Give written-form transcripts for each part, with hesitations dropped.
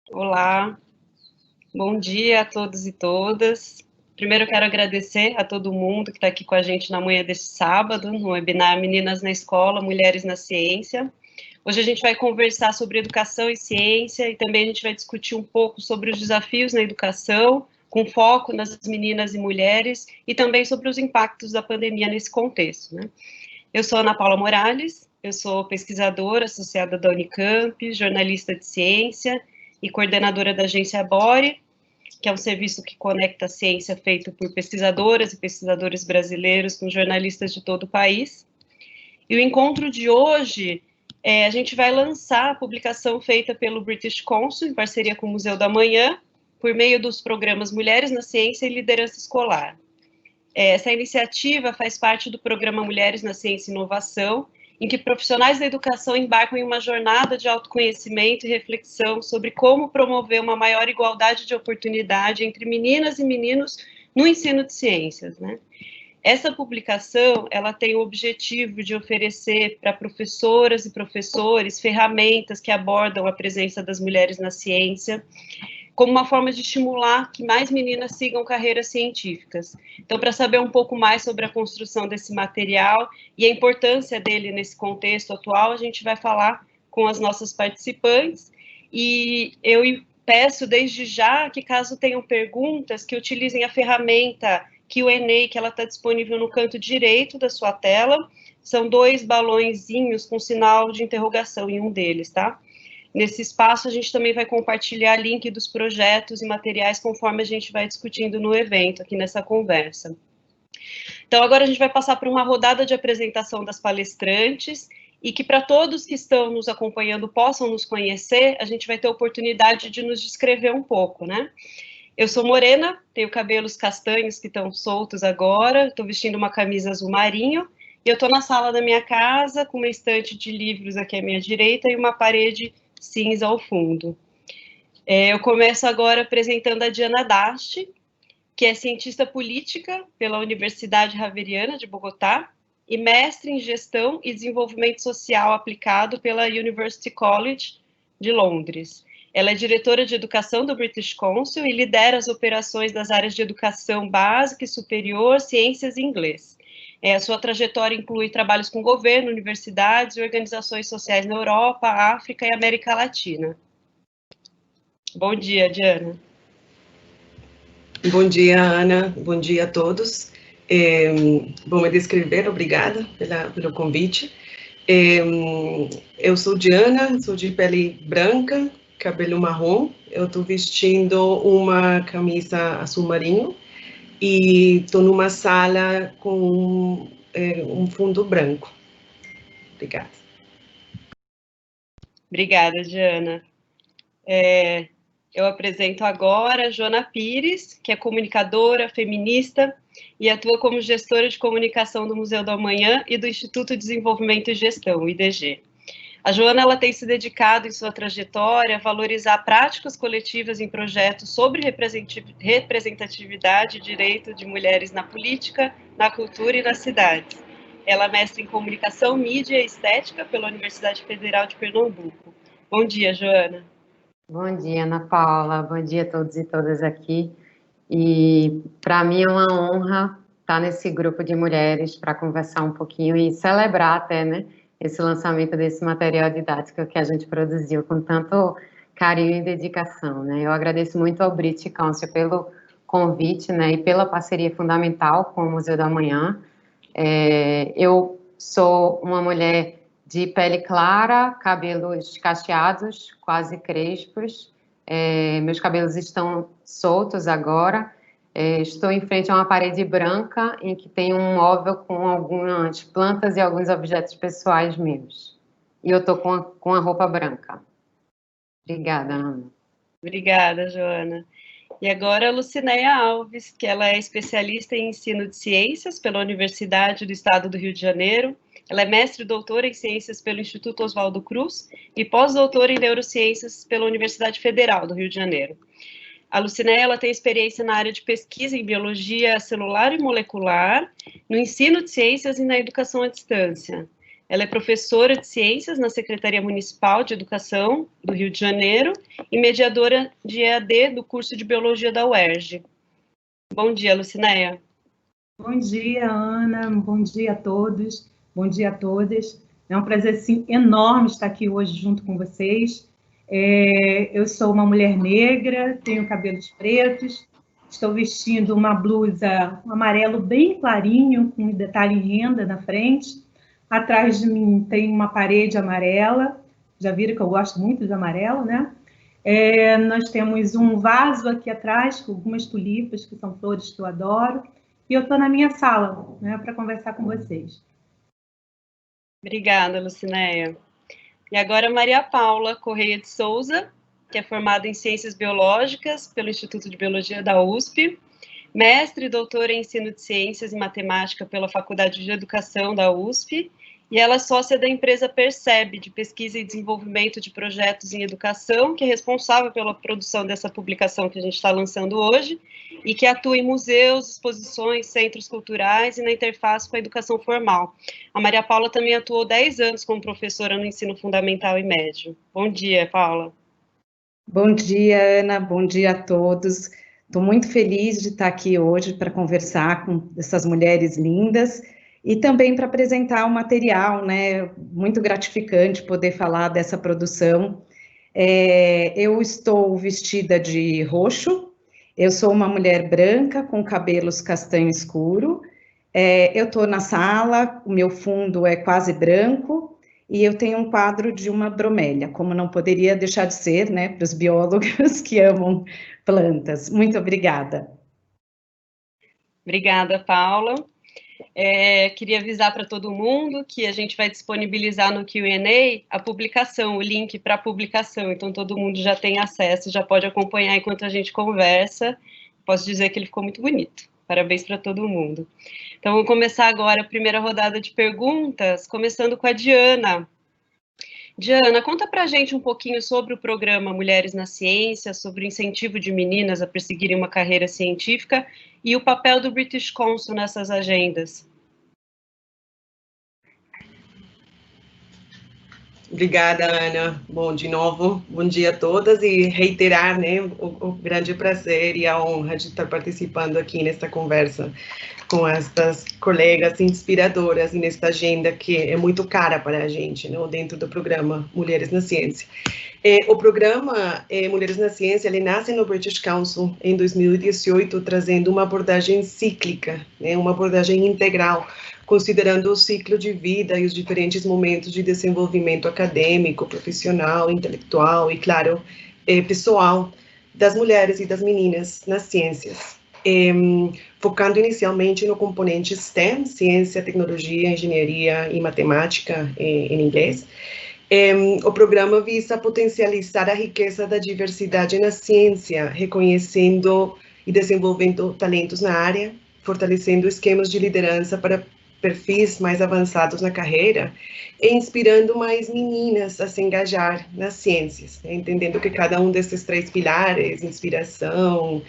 Olá, bom dia a todos e todas. Primeiro eu quero agradecer a todo mundo que está aqui com a gente na manhã deste sábado, no webinar Meninas na Escola, Mulheres na Ciência. Hoje a gente vai conversar sobre educação e ciência e também a gente vai discutir um pouco sobre os desafios na educação, com foco nas meninas e mulheres, e também sobre os impactos da pandemia nesse contexto, né? Eu sou Ana Paula Morales, eu sou pesquisadora associada da Unicamp, jornalista de ciência e coordenadora da agência Bore, que é um serviço que conecta a ciência feito por pesquisadoras e pesquisadores brasileiros com jornalistas de todo o país. E o encontro de hoje, a gente vai lançar a publicação feita pelo British Council, em parceria com o Museu da Manhã, por meio dos programas Mulheres na Ciência e Liderança Escolar. Essa iniciativa faz parte do programa Mulheres na Ciência e Inovação, em que profissionais da educação embarcam em uma jornada de autoconhecimento e reflexão sobre como promover uma maior igualdade de oportunidade entre meninas e meninos no ensino de ciências, né? Essa publicação, ela tem o objetivo de oferecer para professoras e professores ferramentas que abordam a presença das mulheres na ciência, como uma forma de estimular que mais meninas sigam carreiras científicas. Então, para saber um pouco mais sobre a construção desse material e a importância dele nesse contexto atual, a gente vai falar com as nossas participantes, e eu peço desde já que, caso tenham perguntas, que utilizem a ferramenta Q&A, que ela está disponível no canto direito da sua tela. São 2 balõezinhos com sinal de interrogação em um deles, tá? Nesse espaço, a gente também vai compartilhar link dos projetos e materiais conforme a gente vai discutindo no evento, aqui nessa conversa. Então, agora a gente vai passar por uma rodada de apresentação das palestrantes, e que para todos que estão nos acompanhando possam nos conhecer, a gente vai ter a oportunidade de nos descrever um pouco, né? Eu sou morena, tenho cabelos castanhos que estão soltos agora, estou vestindo uma camisa azul marinho, e eu estou na sala da minha casa, com uma estante de livros aqui à minha direita e uma parede cinza ao fundo. Eu começo agora apresentando a Diana Dasti, que é cientista política pela Universidade Javeriana de Bogotá e mestre em gestão e desenvolvimento social aplicado pela University College de Londres. Ela é diretora de educação do British Council e lidera as operações das áreas de educação básica e superior, ciências e inglês. A sua trajetória inclui trabalhos com governo, universidades e organizações sociais na Europa, África e América Latina. Bom dia, Diana. Bom dia, Ana. Bom dia a todos. Vou me descrever, obrigada pelo convite. Eu sou Diana, sou de pele branca, cabelo marrom. Eu estou vestindo uma camisa azul marinho e estou numa sala com um fundo branco. Obrigada. Obrigada, Diana. Eu apresento agora a Joana Pires, que é comunicadora, feminista e atua como gestora de comunicação do Museu do Amanhã e do Instituto de Desenvolvimento e Gestão, o IDG. A Joana, ela tem se dedicado em sua trajetória a valorizar práticas coletivas em projetos sobre representatividade e direito de mulheres na política, na cultura e nas cidades. Ela é mestre em comunicação, mídia e estética pela Universidade Federal de Pernambuco. Bom dia, Joana. Bom dia, Ana Paula. Bom dia a todos e todas aqui. E para mim é uma honra estar nesse grupo de mulheres para conversar um pouquinho e celebrar até, né, esse lançamento desse material didático que a gente produziu com tanto carinho e dedicação, né? Eu agradeço muito ao British Council pelo convite, né, e pela parceria fundamental com o Museu da Manhã. Eu sou uma mulher de pele clara, cabelos cacheados, quase crespos. Meus cabelos estão soltos agora. Estou em frente a uma parede branca em que tem um móvel com algumas plantas e alguns objetos pessoais meus. E eu estou com a roupa branca. Obrigada, Ana. Obrigada, Joana. E agora a Lucinéia Alves, que ela é especialista em ensino de ciências pela Universidade do Estado do Rio de Janeiro. Ela é mestre e doutora em ciências pelo Instituto Oswaldo Cruz e pós-doutora em neurociências pela Universidade Federal do Rio de Janeiro. A Lucinéia, ela tem experiência na área de pesquisa em biologia celular e molecular, no ensino de ciências e na educação à distância. Ela é professora de ciências na Secretaria Municipal de Educação do Rio de Janeiro e mediadora de EAD do curso de Biologia da UERJ. Bom dia, Lucinéia. Bom dia, Ana. Bom dia a todos. Bom dia a todas. É um prazer sim, enorme estar aqui hoje junto com vocês. Eu sou uma mulher negra, tenho cabelos pretos, estou vestindo uma blusa amarelo bem clarinho, com um detalhe em renda na frente. Atrás de mim tem uma parede amarela. Já viram que eu gosto muito de amarelo, né? Nós temos um vaso aqui atrás com algumas tulipas, que são flores que eu adoro. E eu estou na minha sala, né, para conversar com vocês. Obrigada, Lucinéia. E agora Maria Paula Correia de Souza, que é formada em Ciências Biológicas pelo Instituto de Biologia da USP, mestre e doutora em Ensino de Ciências e Matemática pela Faculdade de Educação da USP, e ela é sócia da empresa Percebe, de pesquisa e desenvolvimento de projetos em educação, que é responsável pela produção dessa publicação que a gente está lançando hoje, e que atua em museus, exposições, centros culturais e na interface com a educação formal. A Maria Paula também atuou 10 anos como professora no ensino fundamental e médio. Bom dia, Paula. Bom dia, Ana. Bom dia a todos. Estou muito feliz de estar aqui hoje para conversar com essas mulheres lindas e também para apresentar o material, né? Muito gratificante poder falar dessa produção. Eu estou vestida de roxo, eu sou uma mulher branca com cabelos castanho escuro, eu estou na sala, o meu fundo é quase branco e eu tenho um quadro de uma bromélia, como não poderia deixar de ser, né, para os biólogos que amam plantas. Muito obrigada. Obrigada, Paula. Queria avisar para todo mundo que a gente vai disponibilizar no Q&A a publicação, o link para a publicação, então todo mundo já tem acesso, já pode acompanhar enquanto a gente conversa. Posso dizer que ele ficou muito bonito. Parabéns para todo mundo. Então, vamos começar agora a primeira rodada de perguntas, começando com a Diana. Diana, conta para a gente um pouquinho sobre o programa Mulheres na Ciência, sobre o incentivo de meninas a perseguirem uma carreira científica e o papel do British Council nessas agendas. Obrigada, Ana. Bom, de novo, bom dia a todas e reiterar, né, o grande prazer e a honra de estar participando aqui nesta conversa com estas colegas inspiradoras e nesta agenda que é muito cara para a gente, né, dentro do programa Mulheres na Ciência. O programa Mulheres na Ciência, ele nasce no British Council em 2018, trazendo uma abordagem cíclica, né, uma abordagem integral, considerando o ciclo de vida e os diferentes momentos de desenvolvimento acadêmico, profissional, intelectual e, claro, pessoal das mulheres e das meninas nas ciências. Focando inicialmente no componente STEM, ciência, tecnologia, engenharia e matemática em inglês. O programa visa potencializar a riqueza da diversidade na ciência, reconhecendo e desenvolvendo talentos na área, fortalecendo esquemas de liderança para perfis mais avançados na carreira e inspirando mais meninas a se engajar nas ciências, né? Entendendo que cada um desses 3 pilares, inspiração,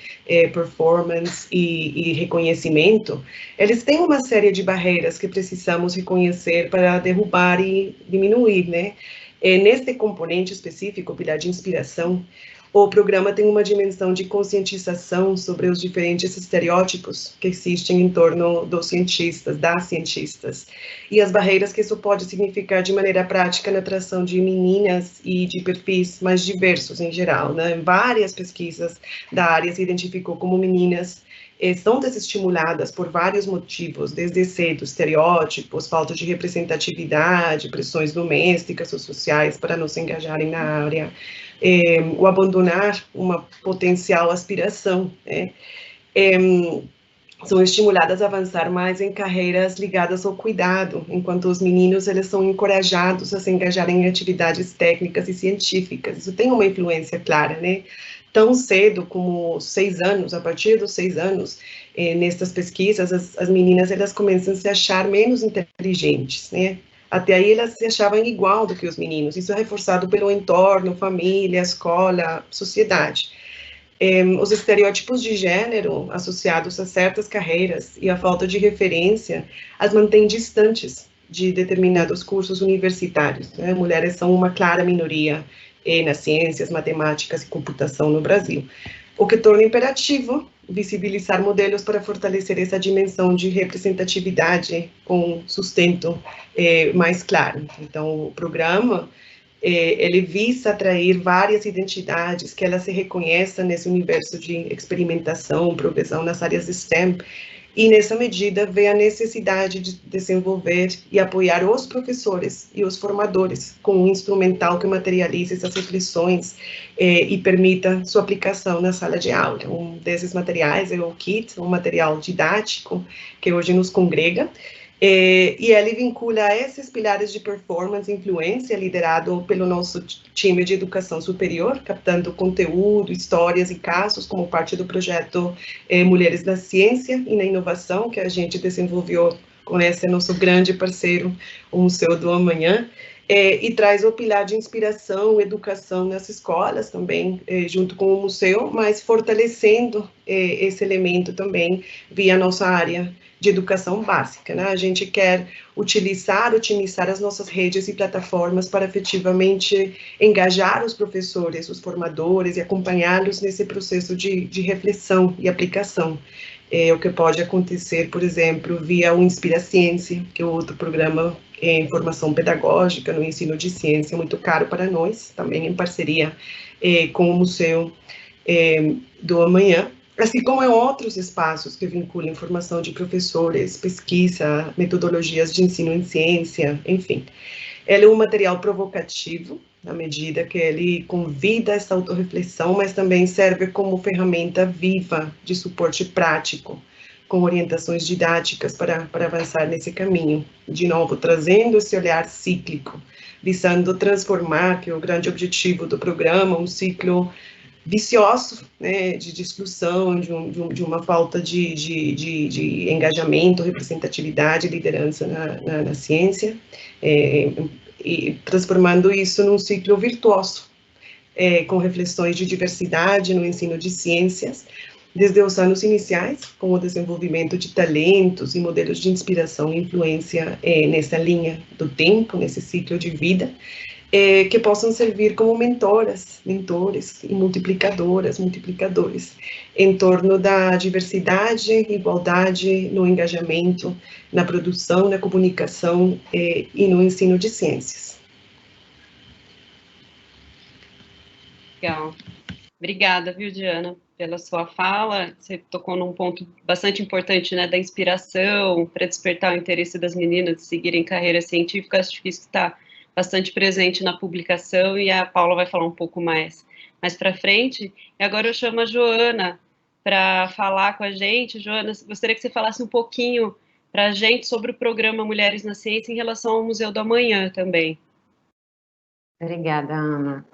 performance e reconhecimento, eles têm uma série de barreiras que precisamos reconhecer para derrubar e diminuir, né? Neste componente específico, o pilar de inspiração, o programa tem uma dimensão de conscientização sobre os diferentes estereótipos que existem em torno dos cientistas, das cientistas, e as barreiras que isso pode significar de maneira prática na atração de meninas e de perfis mais diversos em geral, né? Várias pesquisas da área se identificou como meninas são desestimuladas por vários motivos, desde cedo, estereótipos, falta de representatividade, pressões domésticas ou sociais para não se engajarem na área, o abandonar uma potencial aspiração, né? São estimuladas a avançar mais em carreiras ligadas ao cuidado, enquanto os meninos eles são encorajados a se engajarem em atividades técnicas e científicas. Isso tem uma influência clara, né? Tão cedo como 6 anos, a partir dos 6 anos, nestas pesquisas, as meninas elas começam a se achar menos inteligentes, né? Até aí elas se achavam igual do que os meninos. Isso é reforçado pelo entorno, família, escola, sociedade. Os estereótipos de gênero associados a certas carreiras e a falta de referência as mantém distantes de determinados cursos universitários, né? Mulheres são uma clara minoria nas ciências, matemáticas e computação no Brasil, o que torna imperativo visibilizar modelos para fortalecer essa dimensão de representatividade com sustento mais claro. Então, o programa, ele visa atrair várias identidades que elas se reconheçam nesse universo de experimentação, progressão nas áreas STEM, e nessa medida vê a necessidade de desenvolver e apoiar os professores e os formadores com um instrumental que materialize essas reflexões e permita sua aplicação na sala de aula. Um desses materiais é o KIT, um material didático que hoje nos congrega, e ele vincula esses pilares de performance e influência, liderado pelo nosso time de educação superior, captando conteúdo, histórias e casos, como parte do projeto Mulheres na Ciência e na Inovação, que a gente desenvolveu com esse nosso grande parceiro, o Museu do Amanhã, e traz o pilar de inspiração, educação nas escolas também, junto com o museu, mas fortalecendo esse elemento também via nossa área de educação básica, né? A gente quer otimizar as nossas redes e plataformas para efetivamente engajar os professores, os formadores e acompanhá-los nesse processo de reflexão e aplicação. O que pode acontecer, por exemplo, via o Inspira Ciência, que é outro programa em formação pedagógica no ensino de ciência, muito caro para nós, também em parceria com o Museu do Amanhã, assim como em outros espaços que vinculam formação de professores, pesquisa, metodologias de ensino em ciência, enfim. Ele é um material provocativo, na medida que ele convida essa autorreflexão, mas também serve como ferramenta viva de suporte prático, com orientações didáticas para avançar nesse caminho. De novo, trazendo esse olhar cíclico, visando transformar, que é o grande objetivo do programa, um ciclo vicioso, né, de exclusão, de uma falta de engajamento, representatividade, liderança na ciência, e transformando isso num ciclo virtuoso, com reflexões de diversidade no ensino de ciências, desde os anos iniciais, com o desenvolvimento de talentos e modelos de inspiração e influência nessa linha do tempo, nesse ciclo de vida, que possam servir como mentoras, mentores e multiplicadores em torno da diversidade, igualdade no engajamento, na produção, na comunicação e no ensino de ciências. Legal. Obrigada, viu, Diana, pela sua fala. Você tocou num ponto bastante importante, né, da inspiração, para despertar o interesse das meninas de seguirem carreira científica. Acho que isso está bastante presente na publicação, e a Paula vai falar um pouco mais para frente. E agora eu chamo a Joana para falar com a gente. Joana, gostaria que você falasse um pouquinho para a gente sobre o programa Mulheres na Ciência em relação ao Museu do Amanhã também. Obrigada, Ana.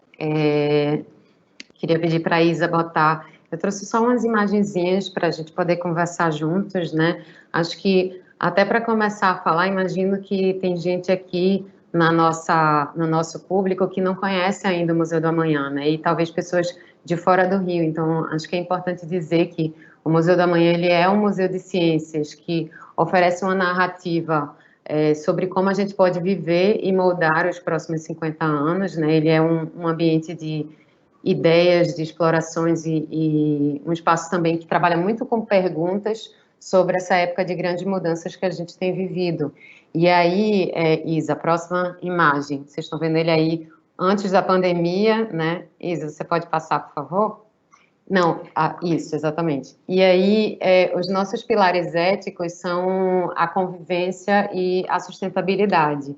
Queria pedir para a Isa botar... Eu trouxe só umas imagenzinhas para a gente poder conversar juntos, né? Acho que, até para começar a falar, imagino que tem gente aqui no nosso público que não conhece ainda o Museu do Amanhã, né? E talvez pessoas de fora do Rio. Então, acho que é importante dizer que o Museu do Amanhã, ele é um museu de ciências que oferece uma narrativa sobre como a gente pode viver e moldar os próximos 50 anos, né? Ele é um ambiente de ideias, de explorações e um espaço também que trabalha muito com perguntas sobre essa época de grandes mudanças que a gente tem vivido. E aí, Isa, a próxima imagem, vocês estão vendo ele aí antes da pandemia, né? Isa, você pode passar, por favor? Não, isso, exatamente. E aí, os nossos pilares éticos são a convivência e a sustentabilidade,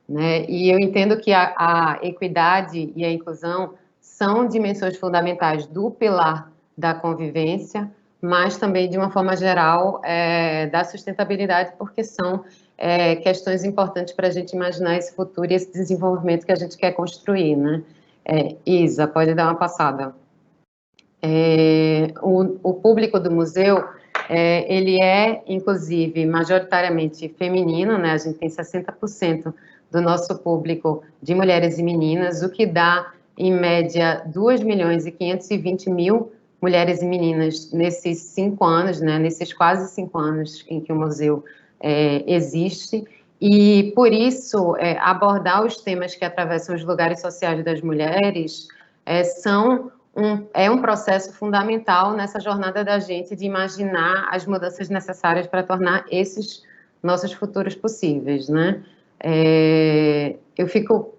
né? E eu entendo que a equidade e a inclusão são dimensões fundamentais do pilar da convivência, mas também, de uma forma geral, da sustentabilidade, porque são questões importantes para a gente imaginar esse futuro e esse desenvolvimento que a gente quer construir, né? Isa, pode dar uma passada. O público do museu, ele é, inclusive, majoritariamente feminino, né? A gente tem 60% do nosso público de mulheres e meninas, o que dá, em média, 2.520.000 mulheres e meninas nesses 5 anos, né? Nesses quase 5 anos em que o museu existe. E, por isso, abordar os temas que atravessam os lugares sociais das mulheres é um processo fundamental nessa jornada da gente de imaginar as mudanças necessárias para tornar esses nossos futuros possíveis, né? Eu fico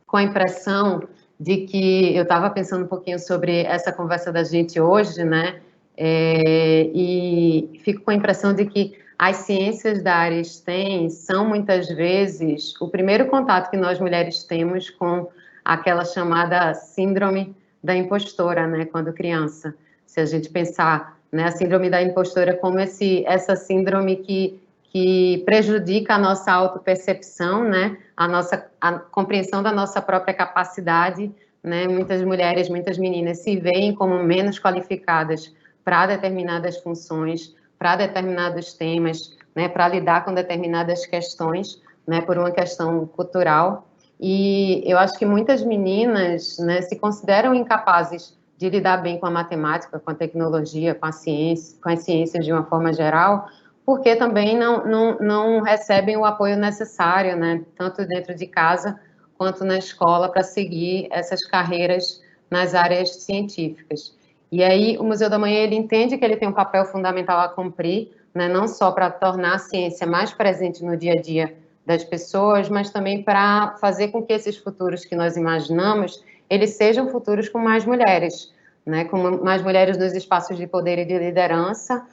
com a impressão de que eu estava pensando um pouquinho sobre essa conversa da gente hoje, né? E fico com a impressão de que as ciências da área STEM são, muitas vezes, o primeiro contato que nós mulheres temos com aquela chamada síndrome da impostora, né, quando criança. Se a gente pensar, né, a síndrome da impostora como essa síndrome que prejudica a nossa autopercepção, né, a compreensão da nossa própria capacidade, né, muitas mulheres, muitas meninas se veem como menos qualificadas para determinadas funções, para determinados temas, né, para lidar com determinadas questões, né, por uma questão cultural. E eu acho que muitas meninas, né, se consideram incapazes de lidar bem com a matemática, com a tecnologia, com a ciência, com as ciências de uma forma geral, porque também não recebem o apoio necessário, né, tanto dentro de casa quanto na escola, para seguir essas carreiras nas áreas científicas. E aí o Museu da Manhã, ele entende que ele tem um papel fundamental a cumprir, né, não só para tornar a ciência mais presente no dia a dia das pessoas, mas também para fazer com que esses futuros que nós imaginamos, eles sejam futuros com mais mulheres, né, com mais mulheres nos espaços de poder e de liderança,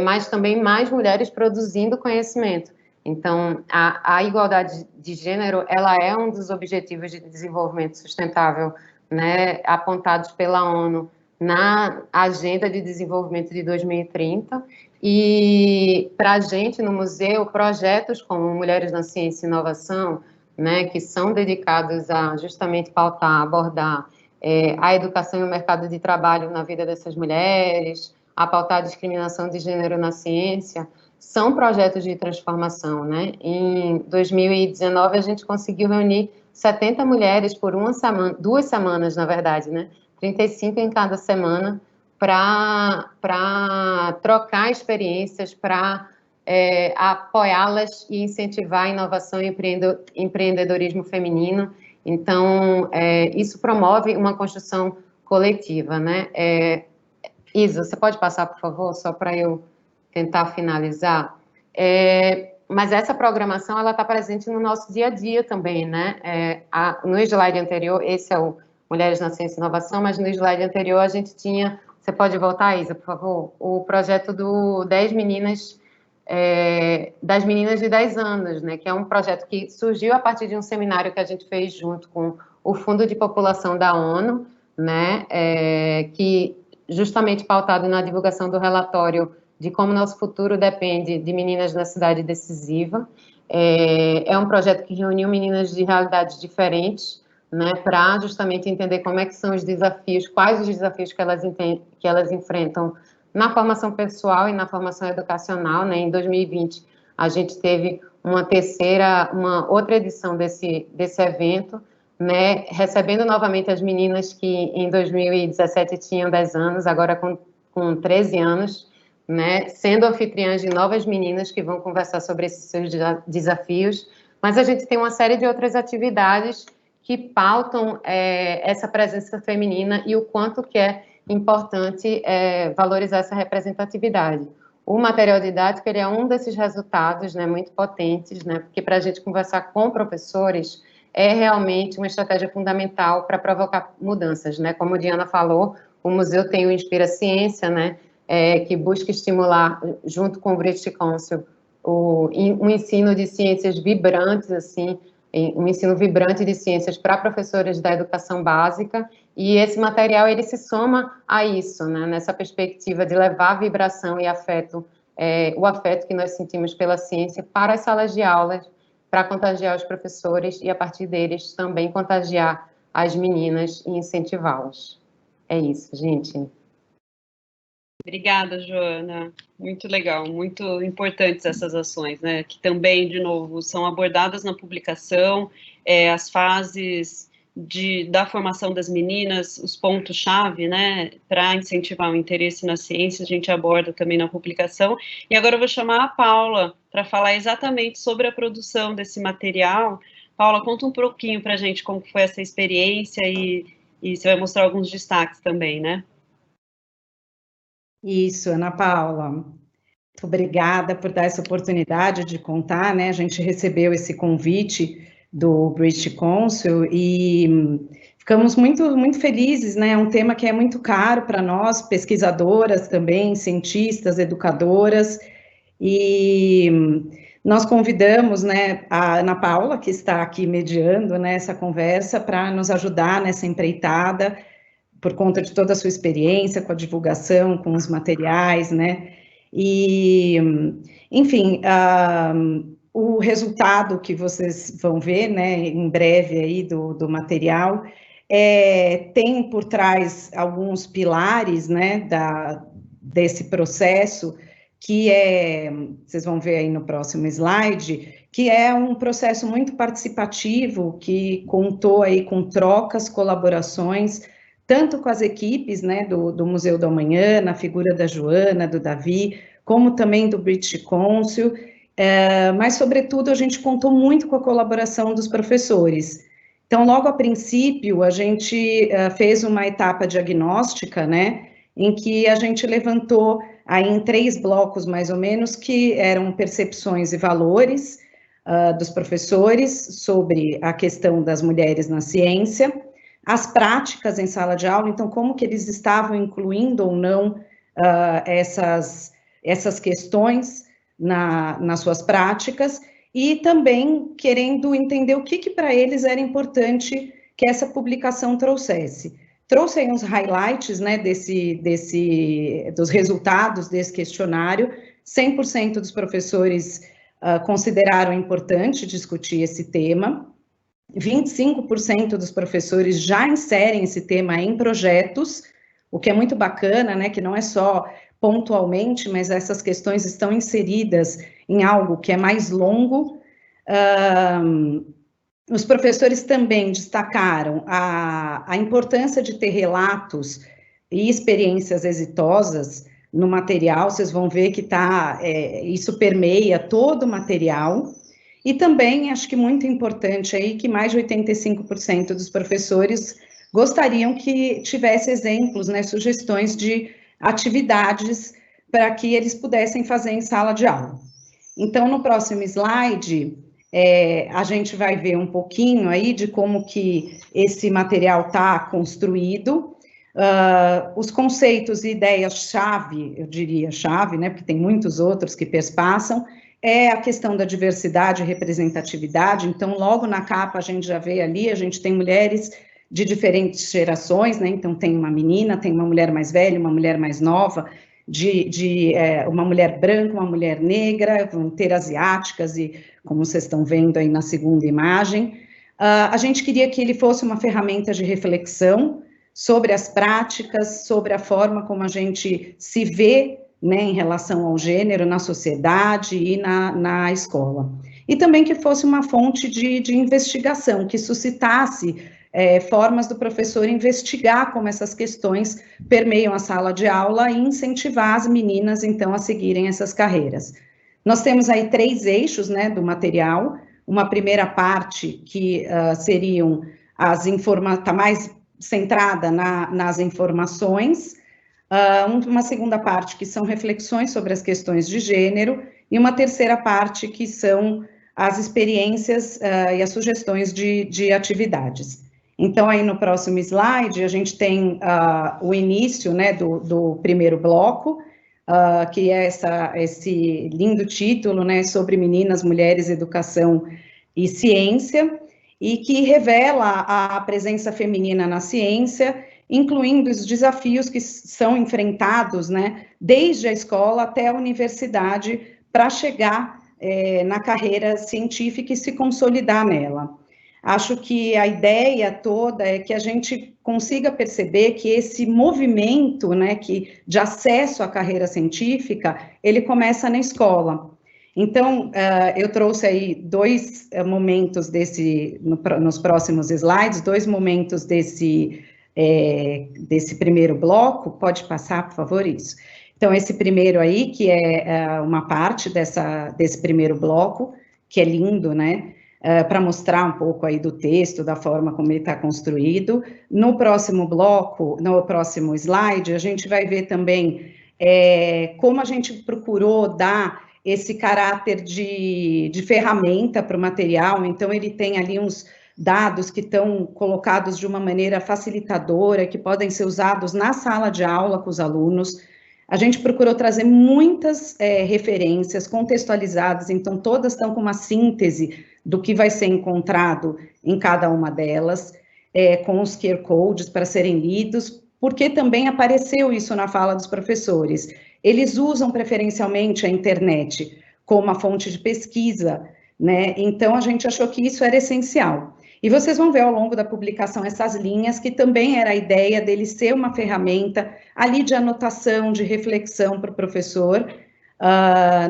mas também mais mulheres produzindo conhecimento. Então, a igualdade de gênero, ela é um dos objetivos de desenvolvimento sustentável, né, apontados pela ONU na Agenda de Desenvolvimento de 2030, e para a gente no museu, projetos como Mulheres na Ciência e Inovação, né, que são dedicados a justamente pautar, abordar a educação e o mercado de trabalho na vida dessas mulheres, a pautar a discriminação de gênero na ciência, são projetos de transformação, né? Em 2019, a gente conseguiu reunir 70 mulheres por 2 semanas, na verdade, né? 35 em cada semana, para trocar experiências, para apoiá-las e incentivar a inovação e empreendedorismo feminino. Então, isso promove uma construção coletiva, né? Isa, você pode passar, por favor, só para eu tentar finalizar? Mas essa programação, ela está presente no nosso dia a dia também, né? No slide anterior, esse é o Mulheres na Ciência e Inovação, mas no slide anterior a gente tinha, você pode voltar, Isa, por favor, o projeto das meninas de 10 anos, né, que é um projeto que surgiu a partir de um seminário que a gente fez junto com o Fundo de População da ONU, né, que justamente pautado na divulgação do relatório de como nosso futuro depende de meninas na cidade decisiva. É um projeto que reuniu meninas de realidades diferentes, né, para justamente entender como é que são os desafios, quais os desafios que elas enfrentam na formação pessoal e na formação educacional, né. Em 2020, a gente teve uma outra edição desse evento, né, recebendo novamente as meninas que em 2017 tinham 10 anos, agora com 13 anos, né, sendo anfitriãs de novas meninas que vão conversar sobre esses seus desafios, mas a gente tem uma série de outras atividades que pautam essa presença feminina e o quanto que é importante valorizar essa representatividade. O material didático, ele é um desses resultados, né, muito potentes, né, porque para a gente conversar com professores é realmente uma estratégia fundamental para provocar mudanças, né, como a Diana falou, o museu tem o Inspira Ciência, né, que busca estimular, junto com o British Council, um ensino de ciências vibrantes, assim, um ensino vibrante de ciências para professores da educação básica, e esse material, ele se soma a isso, né, nessa perspectiva de levar vibração e afeto, o afeto que nós sentimos pela ciência para as salas de aulas, para contagiar os professores e, a partir deles, também contagiar as meninas e incentivá-las. É isso, gente. Obrigada, Joana. Muito legal, muito importantes essas ações, né? Que também, de novo, são abordadas na publicação, as fases da formação das meninas, os pontos-chave, né, para incentivar o interesse na ciência, a gente aborda também na publicação. E agora eu vou chamar a Paula para falar exatamente sobre a produção desse material. Paula, conta um pouquinho para a gente como foi essa experiência e você vai mostrar alguns destaques também, né? Isso, Ana Paula. Muito obrigada por dar essa oportunidade de contar, né? A gente recebeu esse convite do British Council e ficamos muito felizes, né? É um tema que é muito caro para nós, pesquisadoras também, cientistas, educadoras, e nós convidamos, né, a Ana Paula, que está aqui mediando, né, essa conversa, para nos ajudar nessa empreitada, por conta de toda a sua experiência com a divulgação, com os materiais, né, e, enfim, o resultado que vocês vão ver, né, em breve aí do material, tem por trás alguns pilares, né, desse processo, que vocês vão ver aí no próximo slide, que é um processo muito participativo, que contou aí com trocas, colaborações, tanto com as equipes, né, do Museu do Amanhã, na figura da Joana, do Davi, como também do British Council, mas, sobretudo, a gente contou muito com a colaboração dos professores. Então, logo a princípio, a gente fez uma etapa diagnóstica, né, em que a gente levantou aí em 3 blocos, mais ou menos, que eram percepções e valores dos professores sobre a questão das mulheres na ciência, as práticas em sala de aula, então, como que eles estavam incluindo ou não essas questões nas suas práticas, e também querendo entender o que para eles era importante que essa publicação trouxesse. Trouxe aí uns highlights, né, dos resultados desse questionário. 100% dos professores consideraram importante discutir esse tema. 25% dos professores já inserem esse tema em projetos, o que é muito bacana, né, que não é só pontualmente, mas essas questões estão inseridas em algo que é mais longo. Os professores também destacaram a importância de ter relatos e experiências exitosas no material. Vocês vão ver que isso permeia todo o material. E também, acho que muito importante aí, que mais de 85% dos professores gostariam que tivesse exemplos, né, sugestões de atividades para que eles pudessem fazer em sala de aula. Então, no próximo slide, a gente vai ver um pouquinho aí de como que esse material está construído, os conceitos e ideias-chave, eu diria chave, né, porque tem muitos outros que perspassam, a questão da diversidade e representatividade. Então, logo na capa a gente já vê ali, a gente tem mulheres de diferentes gerações, né, então tem uma menina, tem uma mulher mais velha, uma mulher mais nova, uma mulher branca, uma mulher negra, vão ter asiáticas, e como vocês estão vendo aí na segunda imagem, a gente queria que ele fosse uma ferramenta de reflexão sobre as práticas, sobre a forma como a gente se vê, né, em relação ao gênero na sociedade e na escola. E também que fosse uma fonte de investigação, que suscitasse formas do professor investigar como essas questões permeiam a sala de aula e incentivar as meninas, então, a seguirem essas carreiras. Nós temos aí 3 eixos, né, do material. Uma primeira parte que seriam está mais centrada nas informações, uma segunda parte que são reflexões sobre as questões de gênero, e uma terceira parte que são as experiências e as sugestões de atividades. Então, aí no próximo slide, a gente tem o início, né, do primeiro bloco, que é esse lindo título, né, sobre meninas, mulheres, educação e ciência, e que revela a presença feminina na ciência, incluindo os desafios que são enfrentados, né, desde a escola até a universidade, para chegar na carreira científica e se consolidar nela. Acho que a ideia toda é que a gente consiga perceber que esse movimento, né, de acesso à carreira científica, ele começa na escola. Então, eu trouxe aí dois momentos nos próximos slides, dois momentos desse primeiro bloco. Pode passar, por favor, isso. Então, esse primeiro aí, que é uma parte desse primeiro bloco, que é lindo, né? Para mostrar um pouco aí do texto, da forma como ele está construído. No próximo bloco, no próximo slide, a gente vai ver também como a gente procurou dar esse caráter de ferramenta para o material. Então, ele tem ali uns dados que estão colocados de uma maneira facilitadora, que podem ser usados na sala de aula com os alunos. A gente procurou trazer muitas referências contextualizadas, então todas estão com uma síntese do que vai ser encontrado em cada uma delas, com os QR codes para serem lidos, porque também apareceu isso na fala dos professores. Eles usam preferencialmente a internet como uma fonte de pesquisa, né? Então a gente achou que isso era essencial. E vocês vão ver ao longo da publicação essas linhas, que também era a ideia dele ser uma ferramenta ali de anotação, de reflexão para o professor.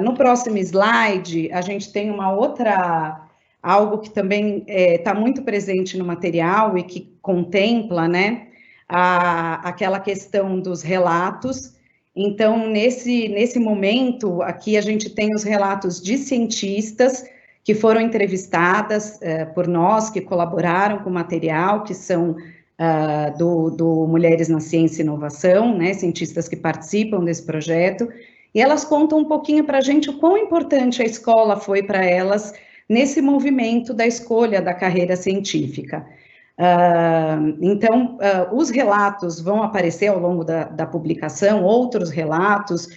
No próximo slide, a gente tem algo que também está muito presente no material e que contempla, né, aquela questão dos relatos. Então, nesse momento, aqui a gente tem os relatos de cientistas que foram entrevistadas por nós, que colaboraram com o material, que são do Mulheres na Ciência e Inovação, né, cientistas que participam desse projeto, e elas contam um pouquinho para a gente o quão importante a escola foi para elas nesse movimento da escolha da carreira científica. Então, os relatos vão aparecer ao longo da publicação, outros relatos,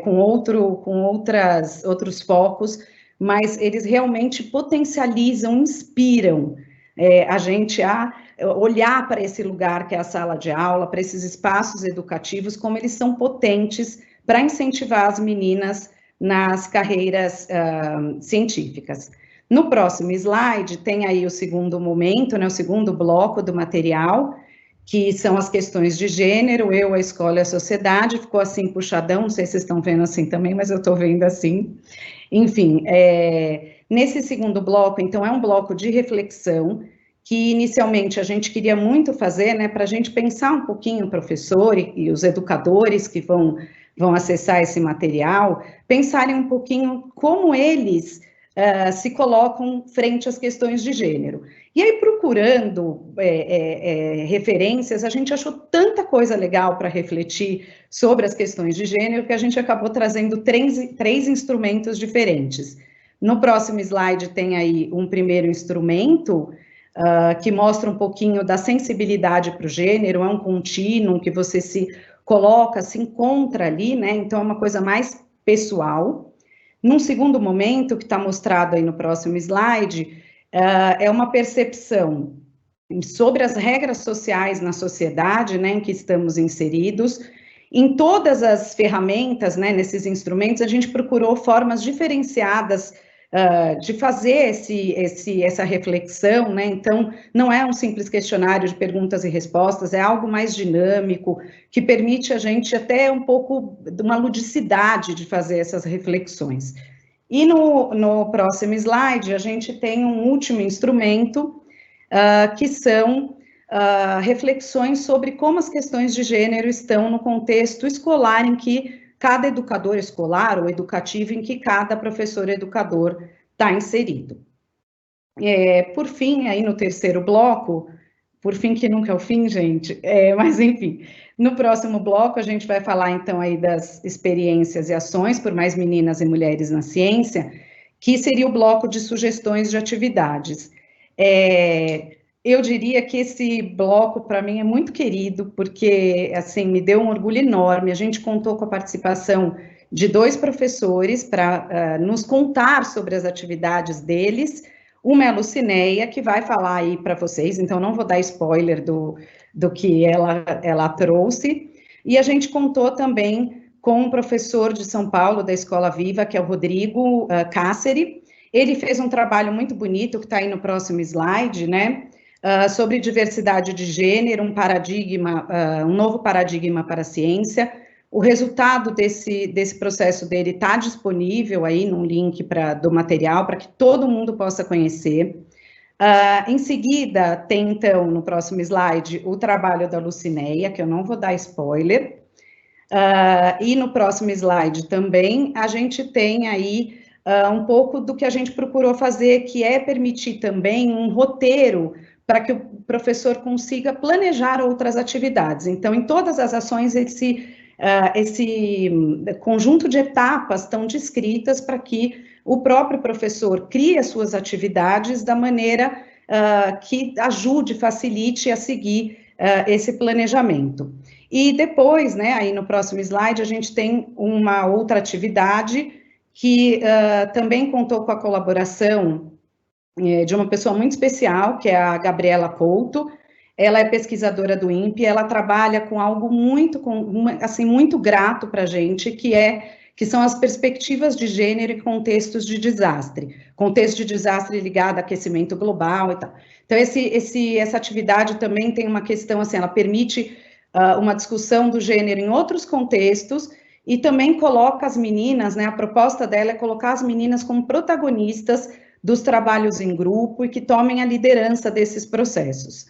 com outros focos, mas eles realmente potencializam, inspiram a gente a olhar para esse lugar que é a sala de aula, para esses espaços educativos, como eles são potentes para incentivar as meninas nas carreiras científicas. No próximo slide, tem aí o segundo momento, né, o segundo bloco do material, que são as questões de gênero, eu, a escola e a sociedade. Ficou assim puxadão, não sei se vocês estão vendo assim também, mas eu estou vendo assim. Enfim, nesse segundo bloco, então, é um bloco de reflexão, que inicialmente a gente queria muito fazer, né, para a gente pensar um pouquinho o professor e os educadores que vão acessar esse material, pensarem um pouquinho como eles se colocam frente às questões de gênero. E aí, procurando referências, a gente achou tanta coisa legal para refletir sobre as questões de gênero, que a gente acabou trazendo três instrumentos diferentes. No próximo slide tem aí um primeiro instrumento, que mostra um pouquinho da sensibilidade para o gênero, é um contínuo que você se coloca, se encontra ali, né? Então, é uma coisa mais pessoal. Num segundo momento, que está mostrado aí no próximo slide, é uma percepção sobre as regras sociais na sociedade, né, em que estamos inseridos. Em todas as ferramentas, né, nesses instrumentos, a gente procurou formas diferenciadas de fazer essa reflexão, né? Então, não é um simples questionário de perguntas e respostas, é algo mais dinâmico, que permite a gente até um pouco de uma ludicidade de fazer essas reflexões. E no próximo slide, a gente tem um último instrumento, que são reflexões sobre como as questões de gênero estão no contexto escolar em que cada educador escolar ou educativo em que cada professor educador está inserido. Por fim, aí no terceiro bloco, por fim que nunca é o fim, gente, mas enfim, no próximo bloco a gente vai falar então aí das experiências e ações por mais meninas e mulheres na ciência, que seria o bloco de sugestões de atividades. Eu diria que esse bloco, para mim, é muito querido, porque, assim, me deu um orgulho enorme. A gente contou com a participação de 2 professores para nos contar sobre as atividades deles. Uma é a Lucinéia, que vai falar aí para vocês, então não vou dar spoiler do que ela trouxe. E a gente contou também com um professor de São Paulo, da Escola Viva, que é o Rodrigo Cásseri. Ele fez um trabalho muito bonito, que está aí no próximo slide, né? Sobre diversidade de gênero, um novo paradigma para a ciência, O resultado desse processo dele está disponível aí no link do material, para que todo mundo possa conhecer. Em seguida, tem, então, no próximo slide, o trabalho da Lucinéia, que eu não vou dar spoiler. E no próximo slide também, a gente tem aí um pouco do que a gente procurou fazer, que é permitir também um roteiro para que o professor consiga planejar outras atividades. Então, em todas as ações, esse conjunto de etapas estão descritas para que o próprio professor crie as suas atividades da maneira que ajude, facilite a seguir esse planejamento. E depois, né, aí no próximo slide, a gente tem uma outra atividade que também contou com a colaboração de uma pessoa muito especial, que é a Gabriela Couto. Ela é pesquisadora do INPE, ela trabalha com algo muito grato para a gente, que são as perspectivas de gênero e contextos de desastre. Contexto de desastre ligado a aquecimento global e tal. Então, essa atividade também tem uma questão, assim, ela permite uma discussão do gênero em outros contextos e também coloca as meninas, né, a proposta dela é colocar as meninas como protagonistas dos trabalhos em grupo e que tomem a liderança desses processos.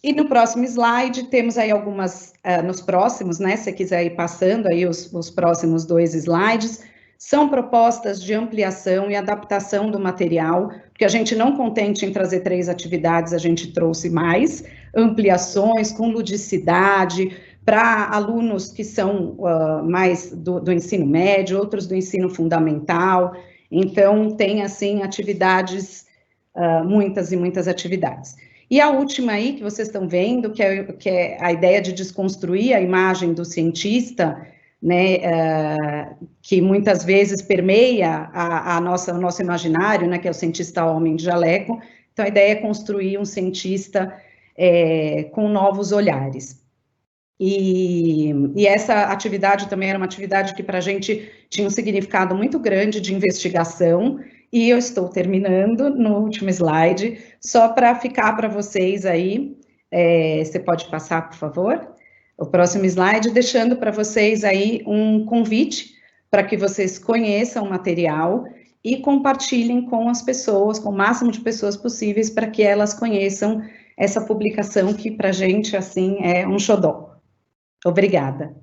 E no próximo slide, temos aí algumas, nos próximos, né, se você quiser ir passando aí os próximos 2 slides, são propostas de ampliação e adaptação do material, porque a gente não contente em trazer 3 atividades, a gente trouxe mais ampliações com ludicidade, para alunos que são mais do ensino médio, outros do ensino fundamental, então tem, assim, atividades, muitas e muitas atividades. E a última aí, que vocês estão vendo, que é a ideia de desconstruir a imagem do cientista, né, que muitas vezes permeia o nosso imaginário, né, que é o cientista homem de jaleco. Então, a ideia é construir um cientista com novos olhares. E essa atividade também era uma atividade que para a gente tinha um significado muito grande de investigação, e eu estou terminando no último slide, só para ficar para vocês aí, você pode passar, por favor, o próximo slide, deixando para vocês aí um convite para que vocês conheçam o material e compartilhem com as pessoas, com o máximo de pessoas possíveis, para que elas conheçam essa publicação que para a gente, assim, é um xodó. Obrigada.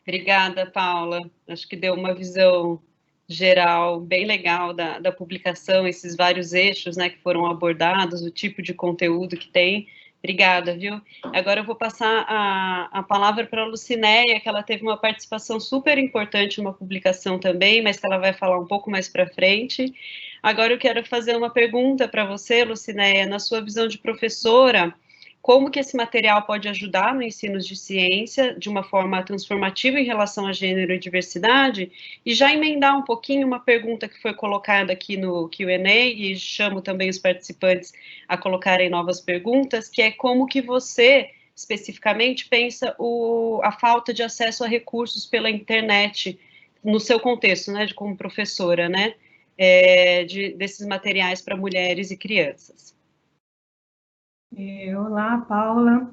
Obrigada, Paula. Acho que deu uma visão geral bem legal da publicação, esses vários eixos, né, que foram abordados, o tipo de conteúdo que tem. Obrigada, viu? Agora eu vou passar a palavra para a Lucinéia, que ela teve uma participação super importante numa publicação também, mas que ela vai falar um pouco mais para frente. Agora eu quero fazer uma pergunta para você, Lucinéia, na sua visão de professora, como que esse material pode ajudar no ensino de ciência de uma forma transformativa em relação a gênero e diversidade, e já emendar um pouquinho uma pergunta que foi colocada aqui no Q&A, e chamo também os participantes a colocarem novas perguntas, que é como que você, especificamente, pensa a falta de acesso a recursos pela internet, no seu contexto, né, como professora, né, desses materiais para mulheres e crianças. Olá, Paula.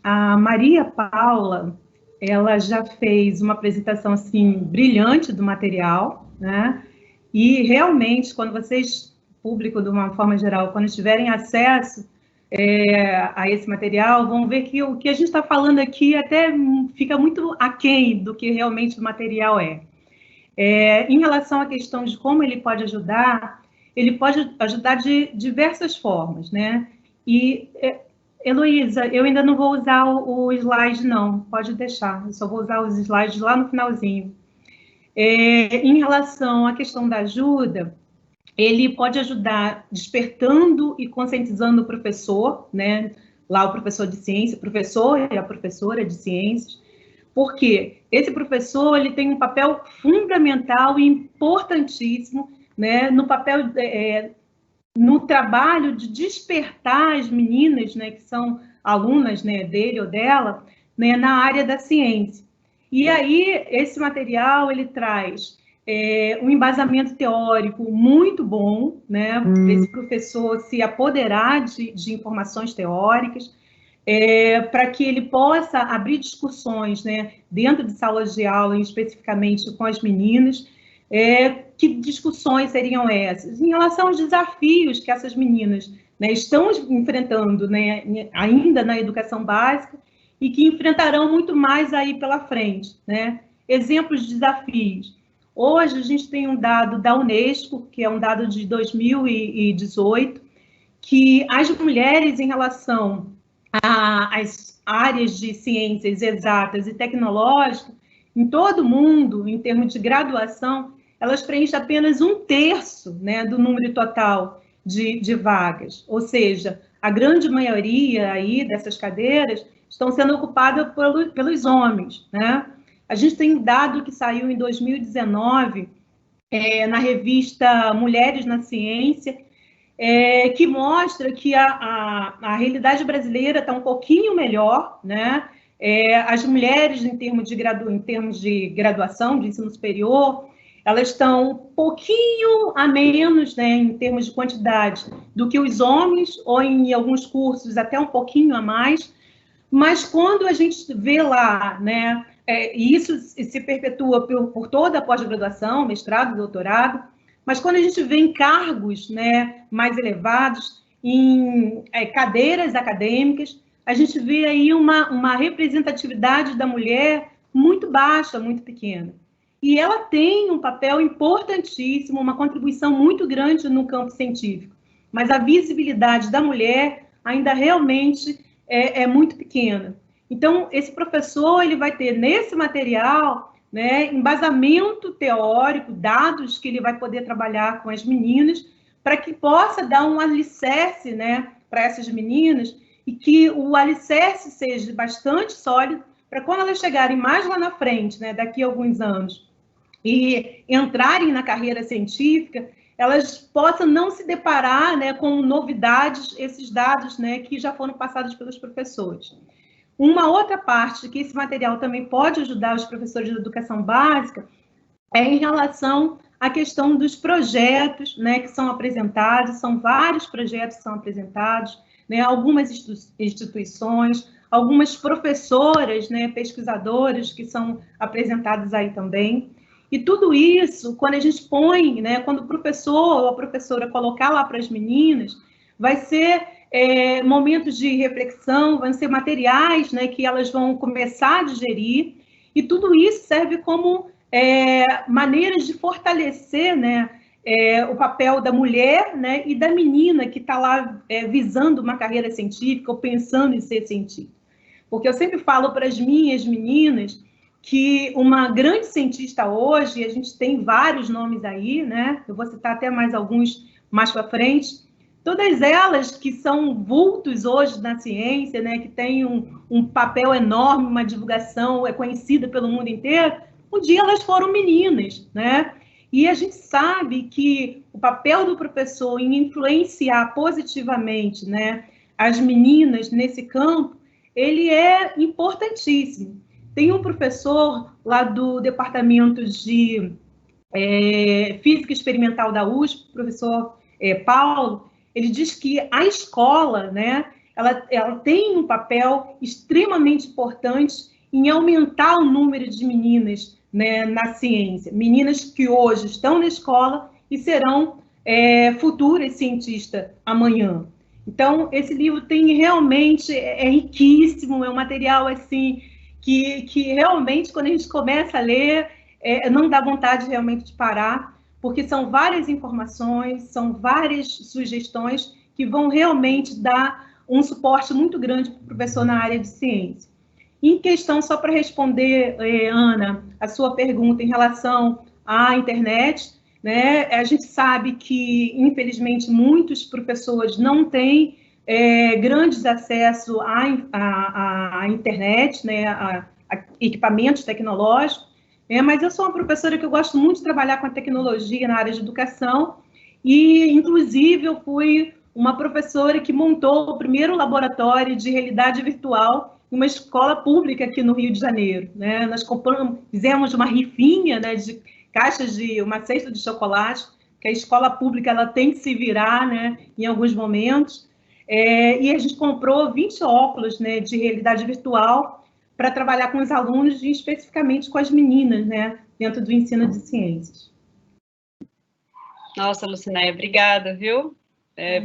A Maria Paula, ela já fez uma apresentação assim brilhante do material, né? E realmente, quando vocês, público de uma forma geral, quando tiverem acesso a esse material, vão ver que o que a gente está falando aqui até fica muito aquém do que realmente o material é. Em relação à questão de como ele pode ajudar de diversas formas, né? E, Heloísa, eu ainda não vou usar o slide, não, pode deixar, eu só vou usar os slides lá no finalzinho. Em relação à questão da ajuda, ele pode ajudar despertando e conscientizando o professor, né? Lá o professor de ciência, o professor e a professora de ciências, porque esse professor ele tem um papel fundamental e importantíssimo, né, no trabalho de despertar as meninas, né, que são alunas, né, dele ou dela, né, na área da ciência. E aí esse material ele traz um embasamento teórico muito bom, né, para esse professor se apoderar de informações teóricas. para que ele possa abrir discussões, né, dentro de salas de aula, especificamente com as meninas. Que discussões seriam essas? Em relação aos desafios que essas meninas, né, estão enfrentando, né, ainda na educação básica, e que enfrentarão muito mais aí pela frente, né? Exemplos de desafios. Hoje a gente tem um dado da Unesco, que é um dado de 2018, que as mulheres em relação às áreas de ciências exatas e tecnológicas, em todo o mundo, em termos de graduação, elas preenchem apenas 1/3, né, do número total de vagas. Ou seja, a grande maioria aí dessas cadeiras estão sendo ocupadas pelos homens, né? A gente tem um dado que saiu em 2019, na revista Mulheres na Ciência, que mostra que a realidade brasileira está um pouquinho melhor, né? As mulheres, em termos de graduação, de ensino superior, elas estão um pouquinho a menos, né, em termos de quantidade, do que os homens, ou em alguns cursos até um pouquinho a mais, mas quando a gente vê lá, né, e isso se perpetua por toda a pós-graduação, mestrado, doutorado, mas quando a gente vê em cargos, né, mais elevados, em cadeiras acadêmicas, a gente vê aí uma representatividade da mulher muito baixa, muito pequena. E ela tem um papel importantíssimo, uma contribuição muito grande no campo científico, mas a visibilidade da mulher ainda realmente é muito pequena. Então, esse professor ele vai ter nesse material, né, embasamento teórico, dados que ele vai poder trabalhar com as meninas, para que possa dar um alicerce, né, para essas meninas, e que o alicerce seja bastante sólido, para quando elas chegarem mais lá na frente, né, daqui a alguns anos, e entrarem na carreira científica, elas possam não se deparar, né, com novidades, esses dados, né, que já foram passados pelos professores. Uma outra parte que esse material também pode ajudar os professores de educação básica é em relação à questão dos projetos, né, que são apresentados, são vários projetos que são apresentados, né, algumas instituições, algumas professoras, né, pesquisadoras que são apresentadas aí também. E tudo isso, quando a gente põe, né, quando o professor ou a professora colocar lá para as meninas, vai ser momentos de reflexão, vão ser materiais, né, que elas vão começar a digerir, e tudo isso serve como maneiras de fortalecer, né, o papel da mulher, né, e da menina que está lá visando uma carreira científica ou pensando em ser científica. Porque eu sempre falo para as minhas meninas que uma grande cientista hoje, e a gente tem vários nomes aí, né? Eu vou citar até mais alguns mais para frente, todas elas que são vultos hoje na ciência, né? Que têm um papel enorme, uma divulgação, conhecida pelo mundo inteiro, um dia elas foram meninas, né? E a gente sabe que o papel do professor em influenciar positivamente, né, as meninas nesse campo, ele é importantíssimo. Tem um professor lá do Departamento de Física Experimental da USP, o professor Paulo, ele diz que a escola, né, ela tem um papel extremamente importante em aumentar o número de meninas, né, na ciência. Meninas que hoje estão na escola e serão futuras cientistas amanhã. Então, esse livro tem realmente, riquíssimo, é um material assim, que realmente, quando a gente começa a ler, não dá vontade realmente de parar, porque são várias informações, são várias sugestões que vão realmente dar um suporte muito grande para o professor na área de ciência. Em questão, só para responder, Ana, a sua pergunta em relação à internet, né, a gente sabe que, infelizmente, muitos professores não têm grandes acesso à internet, né, a equipamentos tecnológicos, mas eu sou uma professora que eu gosto muito de trabalhar com a tecnologia na área de educação e, inclusive, eu fui uma professora que montou o primeiro laboratório de realidade virtual em uma escola pública aqui no Rio de Janeiro, né? Nós fizemos uma rifinha, né, de caixas de uma cesta de chocolate, que a escola pública ela tem que se virar, né, em alguns momentos. e a gente comprou 20 óculos, né, de realidade virtual para trabalhar com os alunos e especificamente com as meninas, né, dentro do ensino de ciências. Nossa, Lucinéia, obrigada, viu?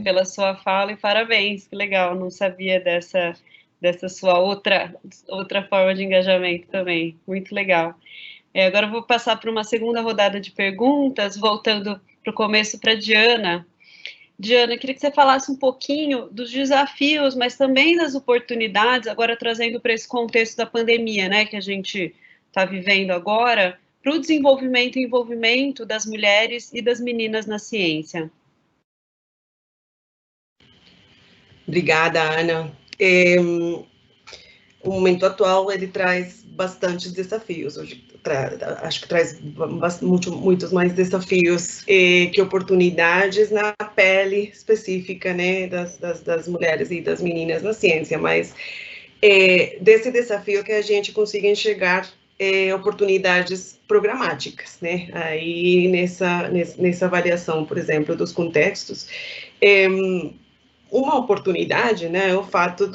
Pela sua fala e parabéns, que legal, não sabia dessa sua outra forma de engajamento também, muito legal. Agora eu vou passar para uma segunda rodada de perguntas, voltando para o começo para a Diana. Diana, queria que você falasse um pouquinho dos desafios, mas também das oportunidades, agora trazendo para esse contexto da pandemia, né, que a gente está vivendo agora, para o desenvolvimento e envolvimento das mulheres e das meninas na ciência. Obrigada, Ana. O momento atual, ele traz bastantes desafios. Acho que traz muitos mais desafios que oportunidades na pele específica, né, das mulheres e das meninas na ciência, mas desse desafio que a gente consiga enxergar oportunidades programáticas, né, aí nessa avaliação, por exemplo, dos contextos, uma oportunidade, né, é o fato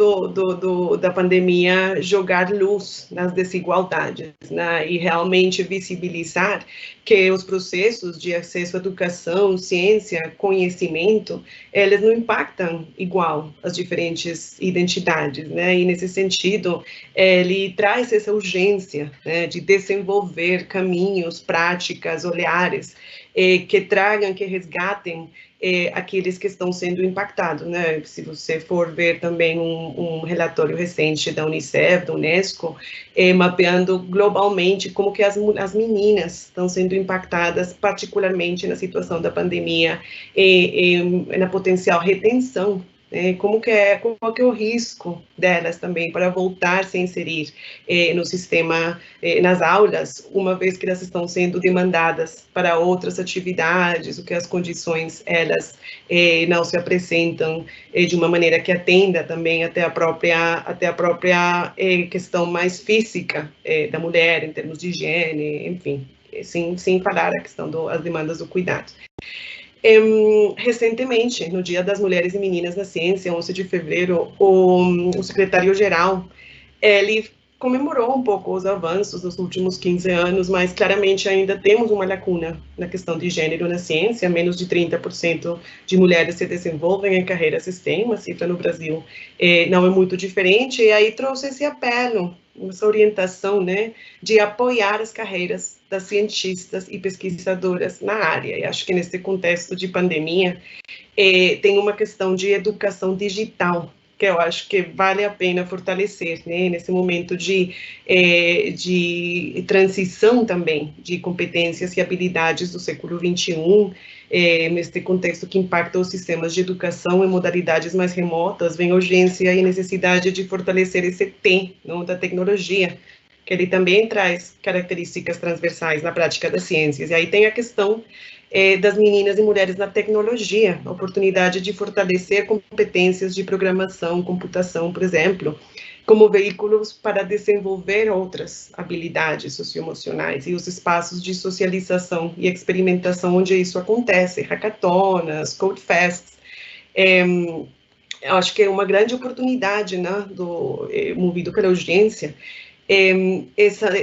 da pandemia jogar luz nas desigualdades, né, e realmente visibilizar que os processos de acesso à educação, ciência, conhecimento, eles não impactam igual as diferentes identidades, né, e nesse sentido, ele traz essa urgência, né, de desenvolver caminhos, práticas, olhares, que tragam, que resgatem aqueles que estão sendo impactados, né? Se você for ver também um relatório recente da Unicef, da Unesco, mapeando globalmente como que as meninas estão sendo impactadas, particularmente na situação da pandemia, na potencial retenção, qual que é o risco delas também para voltar a se inserir no sistema, nas aulas, uma vez que elas estão sendo demandadas para outras atividades, o que as condições, elas não se apresentam de uma maneira que atenda também até a própria questão mais física da mulher, em termos de higiene, enfim, sem falar a questão das demandas do cuidado. Recentemente, no Dia das Mulheres e Meninas na Ciência, 11 de fevereiro, o secretário-geral, ele comemorou um pouco os avanços dos últimos 15 anos, mas claramente ainda temos uma lacuna na questão de gênero na ciência, menos de 30% de mulheres se desenvolvem em carreiras STEM, uma cifra no Brasil não é muito diferente, e aí trouxe esse apelo, essa orientação, né, de apoiar as carreiras das cientistas e pesquisadoras na área. E acho que nesse contexto de pandemia, tem uma questão de educação digital, que eu acho que vale a pena fortalecer, né, nesse momento de transição também de competências e habilidades do século XXI, nesse contexto que impacta os sistemas de educação em modalidades mais remotas, vem urgência e necessidade de fortalecer esse T, não, da tecnologia, que ele também traz características transversais na prática das ciências. E aí tem a questão das meninas e mulheres na tecnologia, a oportunidade de fortalecer competências de programação, computação, por exemplo, como veículos para desenvolver outras habilidades socioemocionais e os espaços de socialização e experimentação onde isso acontece, hackatonas, codefests. Eu acho que é uma grande oportunidade, né, movido pela urgência,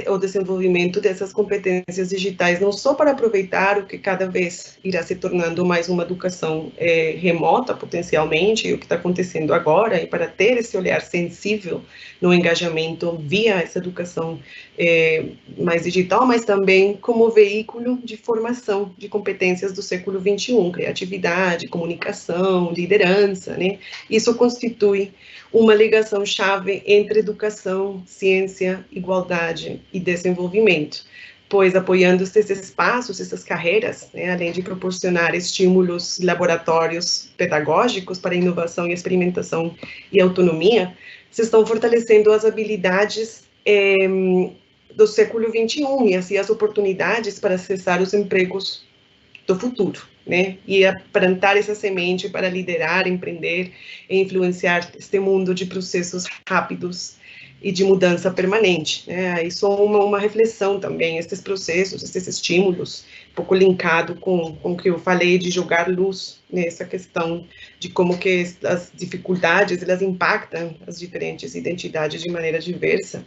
o desenvolvimento dessas competências digitais, não só para aproveitar o que cada vez irá se tornando mais uma educação remota, potencialmente, e o que está acontecendo agora, e para ter esse olhar sensível no engajamento via essa educação mais digital, mas também como veículo de formação de competências do século XXI, criatividade, comunicação, liderança, né? Isso constitui uma ligação-chave entre educação, ciência, igualdade e desenvolvimento, pois apoiando esses espaços, essas carreiras, né, além de proporcionar estímulos, laboratórios pedagógicos para inovação e experimentação e autonomia, se estão fortalecendo as habilidades do século XXI e assim as oportunidades para acessar os empregos do futuro, né? E plantar essa semente para liderar, empreender e influenciar este mundo de processos rápidos e de mudança permanente, né? Aí só uma reflexão também, esses processos, esses estímulos pouco linkado com o que eu falei de jogar luz nessa questão de como que as dificuldades, elas impactam as diferentes identidades de maneira diversa.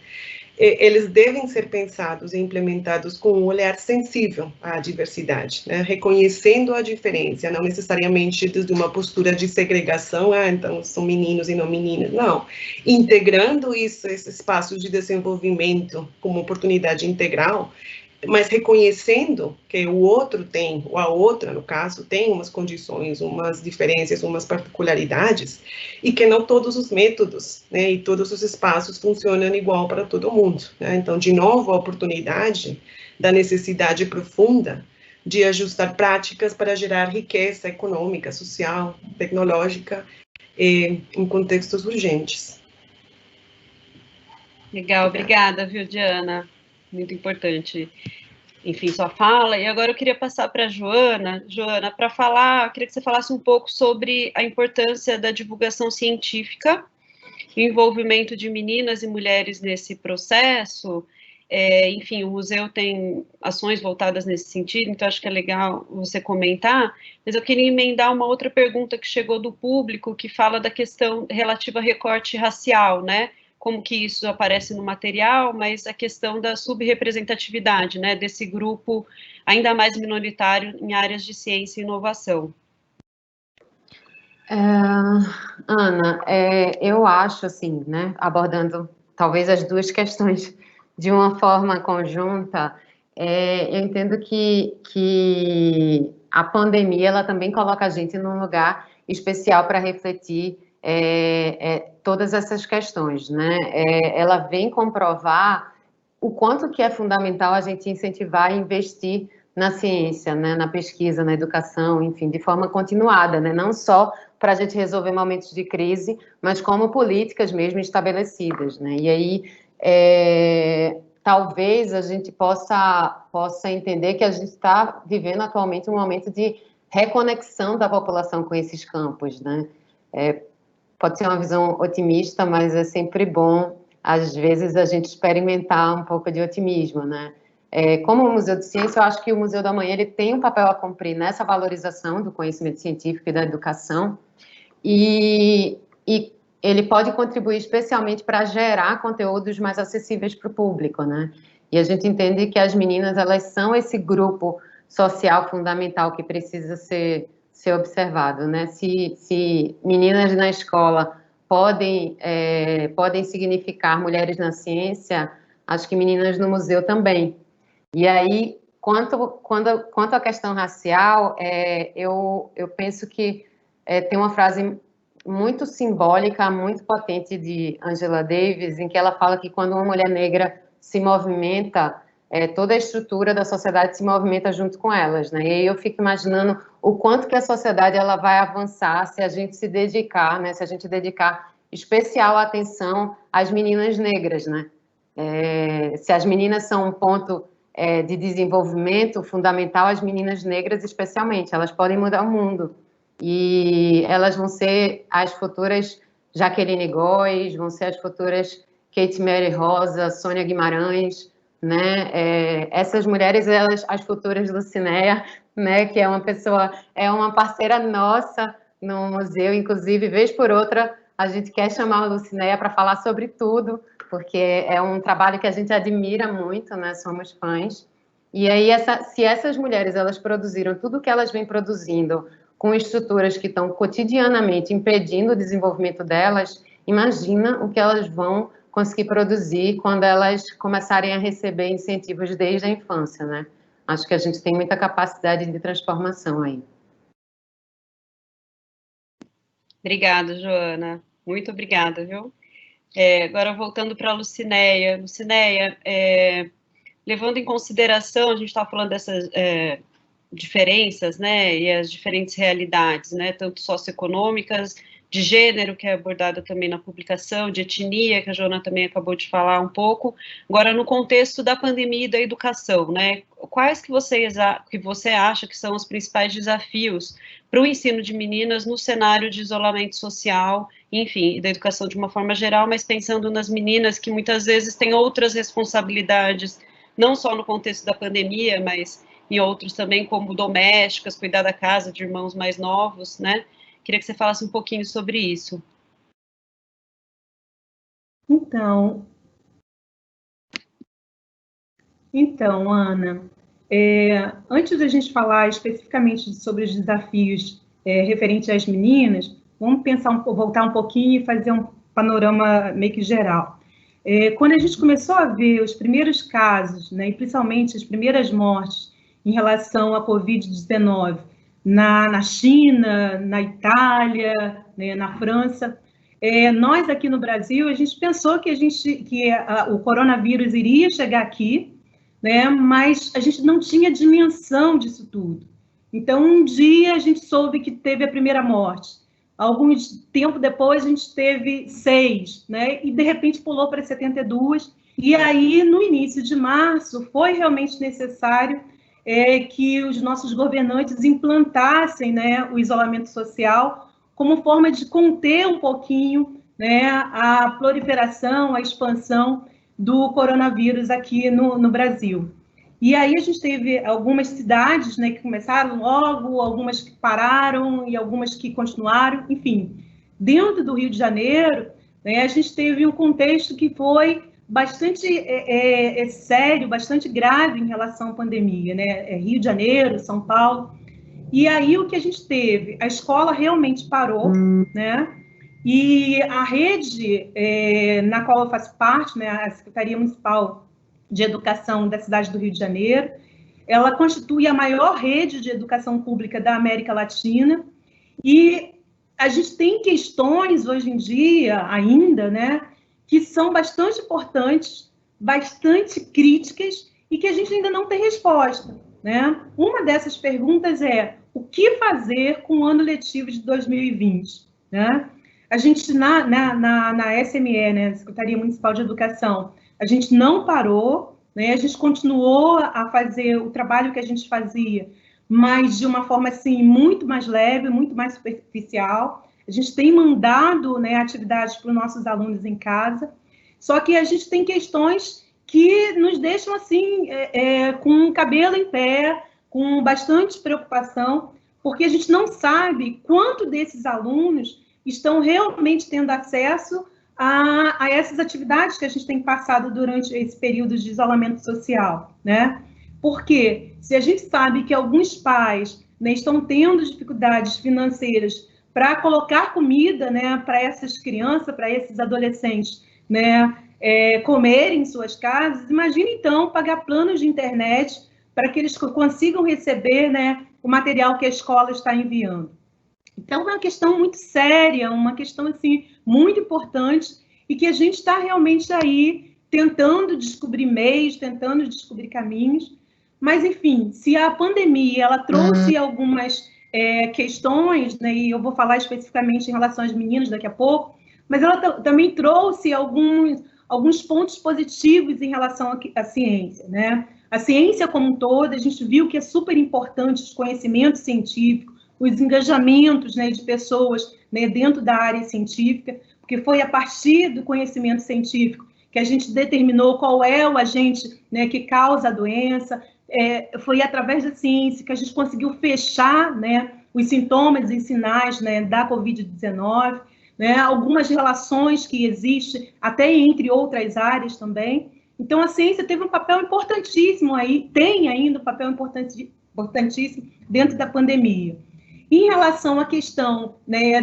Eles devem ser pensados e implementados com um olhar sensível à diversidade, né? Reconhecendo a diferença, não necessariamente desde uma postura de segregação, então são meninos e não meninas, não. Integrando isso, esses espaços de desenvolvimento como oportunidade integral, mas reconhecendo que o outro tem, ou a outra, no caso, tem umas condições, umas diferenças, umas particularidades, e que não todos os métodos, né, e todos os espaços funcionam igual para todo mundo, né? Então, de novo, a oportunidade da necessidade profunda de ajustar práticas para gerar riqueza econômica, social, tecnológica, em contextos urgentes. Legal, obrigada, viu, Diana? Muito importante, enfim, sua fala. E agora eu queria passar para a Joana. Joana, para falar, eu queria que você falasse um pouco sobre a importância da divulgação científica, o envolvimento de meninas e mulheres nesse processo. Enfim, o museu tem ações voltadas nesse sentido, então acho que é legal você comentar, mas eu queria emendar uma outra pergunta que chegou do público, que fala da questão relativa a recorte racial, né? Como que isso aparece no material, mas a questão da subrepresentatividade, né, desse grupo ainda mais minoritário em áreas de ciência e inovação. Ana, eu acho, assim, né, abordando talvez as duas questões de uma forma conjunta, eu entendo que a pandemia, ela também coloca a gente num lugar especial para refletir todas essas questões, né? Ela vem comprovar o quanto que é fundamental a gente incentivar e investir na ciência, né, na pesquisa, na educação, enfim, de forma continuada, né, não só para a gente resolver momentos de crise, mas como políticas mesmo estabelecidas, né, e aí talvez a gente possa entender que a gente está vivendo atualmente um momento de reconexão da população com esses campos, né, pode ser uma visão otimista, mas é sempre bom, às vezes, a gente experimentar um pouco de otimismo, né? Como o Museu de Ciência, eu acho que o Museu da Manhã ele tem um papel a cumprir nessa valorização do conhecimento científico e da educação, e ele pode contribuir especialmente para gerar conteúdos mais acessíveis para o público, né? E a gente entende que as meninas, elas são esse grupo social fundamental que precisa ser observado, né? Se meninas na escola podem significar mulheres na ciência, acho que meninas no museu também. E aí, quanto à questão racial, eu penso que tem uma frase muito simbólica, muito potente de Angela Davis, em que ela fala que quando uma mulher negra se movimenta, toda a estrutura da sociedade se movimenta junto com elas, né? E aí eu fico imaginando o quanto que a sociedade ela vai avançar se a gente se dedicar, né? Se a gente dedicar especial atenção às meninas negras, né? Se as meninas são um ponto de desenvolvimento fundamental, as meninas negras especialmente, elas podem mudar o mundo. E elas vão ser as futuras Jaqueline Góes, vão ser as futuras Kate Mary Rosa, Sônia Guimarães, né? Essas mulheres, elas, as futuras Lucinéia, né? Que é uma parceira nossa no museu, inclusive, vez por outra, a gente quer chamar a Lucinéia para falar sobre tudo, porque é um trabalho que a gente admira muito, né? Somos fãs. E aí, se essas mulheres, elas produziram tudo o que elas vêm produzindo, com estruturas que estão cotidianamente impedindo o desenvolvimento delas, imagina o que elas vão conseguir produzir quando elas começarem a receber incentivos desde a infância, né? Acho que a gente tem muita capacidade de transformação aí. Obrigada, Joana. Muito obrigada, viu? Agora, voltando para a Lucinéia. Lucinéia, levando em consideração, a gente está falando dessas diferenças, né, e as diferentes realidades, né, tanto socioeconômicas, de gênero, que é abordada também na publicação, de etnia, que a Joana também acabou de falar um pouco. Agora, no contexto da pandemia e da educação, né, quais que você acha que são os principais desafios para o ensino de meninas no cenário de isolamento social, enfim, da educação de uma forma geral, mas pensando nas meninas que muitas vezes têm outras responsabilidades, não só no contexto da pandemia, mas em outros também, como domésticas, cuidar da casa de irmãos mais novos, né? Queria que você falasse um pouquinho sobre isso. Então, Ana, antes da gente falar especificamente sobre os desafios referentes às meninas, vamos voltar um pouquinho e fazer um panorama meio que geral. Quando a gente começou a ver os primeiros casos, né, e principalmente as primeiras mortes em relação à Covid-19 na China, na Itália, né, na França, nós aqui no Brasil, a gente pensou que o coronavírus iria chegar aqui, né, mas a gente não tinha dimensão disso tudo. Então, um dia a gente soube que teve a primeira morte. Algum tempo depois, a gente teve 6, né, e de repente pulou para 72. E aí, no início de março, foi realmente necessário que os nossos governantes implantassem, né, o isolamento social como forma de conter um pouquinho, né, a proliferação, a expansão do coronavírus aqui no Brasil. E aí a gente teve algumas cidades, né, que começaram logo, algumas que pararam e algumas que continuaram, enfim. Dentro do Rio de Janeiro, né, a gente teve um contexto que foi bastante sério, bastante grave em relação à pandemia, né? Rio de Janeiro, São Paulo. E aí o que a gente teve? A escola realmente parou, né? E a rede na qual eu faço parte, né, a Secretaria Municipal de Educação da cidade do Rio de Janeiro, ela constitui a maior rede de educação pública da América Latina, e a gente tem questões hoje em dia ainda, né, que são bastante importantes, bastante críticas, e que a gente ainda não tem resposta, né? Uma dessas perguntas é: o que fazer com o ano letivo de 2020, né? A gente, na SME, né, Secretaria Municipal de Educação, a gente não parou, né, a gente continuou a fazer o trabalho que a gente fazia, mas de uma forma, assim, muito mais leve, muito mais superficial. A gente tem mandado, né, atividades para os nossos alunos em casa, só que a gente tem questões que nos deixam, assim, com o cabelo em pé, com bastante preocupação, porque a gente não sabe quanto desses alunos estão realmente tendo acesso a essas atividades que a gente tem passado durante esse período de isolamento social, né? Porque se a gente sabe que alguns pais, né, estão tendo dificuldades financeiras para colocar comida, né, para essas crianças, para esses adolescentes, né, comerem em suas casas, imagine então pagar planos de internet para que eles consigam receber, né, o material que a escola está enviando. Então, é uma questão muito séria, uma questão assim, muito importante, e que a gente está realmente aí tentando descobrir meios, tentando descobrir caminhos. Mas, enfim, se a pandemia ela trouxe algumas questões, né, e eu vou falar especificamente em relação às meninas daqui a pouco, mas ela também trouxe alguns pontos positivos em relação à ciência, né? A ciência como um todo, a gente viu que é super importante os conhecimentos científicos, os engajamentos, né, de pessoas, né, dentro da área científica, porque foi a partir do conhecimento científico que a gente determinou qual é o agente, né, que causa a doença, foi através da ciência que a gente conseguiu fechar, né, os sintomas e sinais, né, da Covid-19, né, algumas relações que existem, até entre outras áreas também. Então, a ciência teve um papel importantíssimo aí, tem ainda um papel importantíssimo dentro da pandemia. Em relação à questão, né,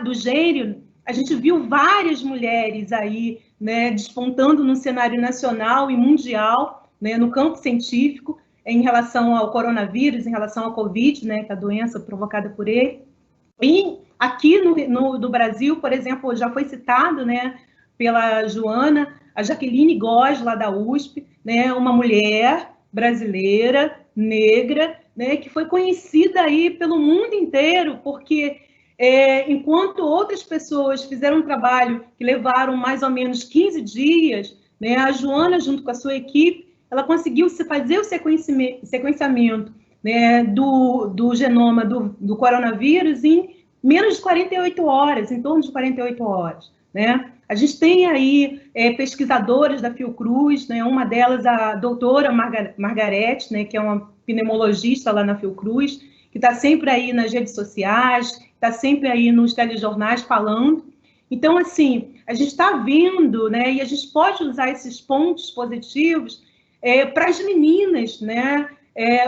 do gênero, a gente viu várias mulheres aí, né, despontando no cenário nacional e mundial, né, no campo científico, em relação ao coronavírus, em relação à Covid, né, que é a doença provocada por ele. E aqui no Brasil, por exemplo, já foi citado, né, pela Joana, a Jaqueline Góes, lá da USP, né, uma mulher brasileira, negra, né, que foi conhecida aí pelo mundo inteiro, porque enquanto outras pessoas fizeram um trabalho que levaram mais ou menos 15 dias, né, a Joana, junto com a sua equipe, ela conseguiu fazer o sequenciamento, né, do genoma do coronavírus em menos de 48 horas, em torno de 48 horas, né? A gente tem aí pesquisadoras da Fiocruz, né, uma delas a doutora Margarete, né, que é uma pneumologista lá na Fiocruz, que está sempre aí nas redes sociais, está sempre aí nos telejornais falando. Então, assim, a gente está vendo, né, e a gente pode usar esses pontos positivos para as meninas, né?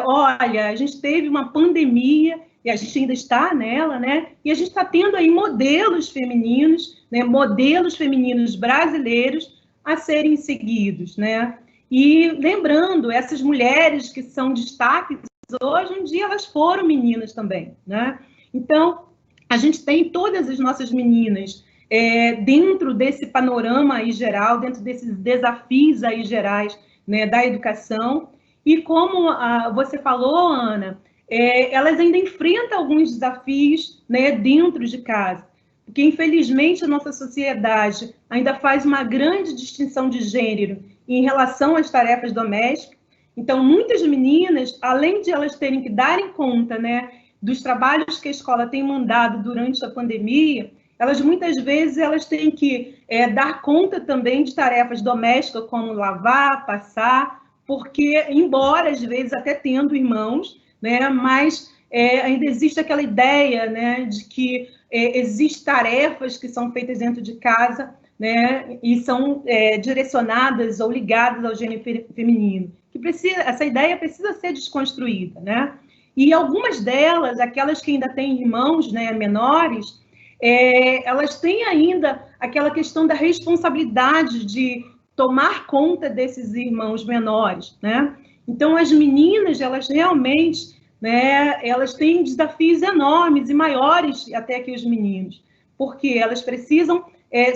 Olha, a gente teve uma pandemia, e a gente ainda está nela, né? E a gente está tendo aí modelos femininos, né? Modelos femininos brasileiros a serem seguidos, né? E lembrando, essas mulheres que são destaques hoje em dia, elas foram meninas também, né? Então, a gente tem todas as nossas meninas dentro desse panorama aí geral, dentro desses desafios aí gerais, né, da educação. E como você falou, Ana, elas ainda enfrentam alguns desafios, né, dentro de casa, porque infelizmente a nossa sociedade ainda faz uma grande distinção de gênero em relação às tarefas domésticas. Então, muitas meninas, além de elas terem que darem conta, né, dos trabalhos que a escola tem mandado durante a pandemia, elas muitas vezes elas têm que dar conta também de tarefas domésticas, como lavar, passar, porque, embora às vezes até tendo irmãos, né, mas ainda existe aquela ideia, né, de que existem tarefas que são feitas dentro de casa, né, e são direcionadas ou ligadas ao gênero feminino. Essa ideia precisa ser desconstruída, né? E algumas delas, aquelas que ainda têm irmãos, né, menores, elas têm ainda aquela questão da responsabilidade de tomar conta desses irmãos menores, né? Então, as meninas, elas realmente, né, elas têm desafios enormes e maiores até que os meninos, porque elas precisam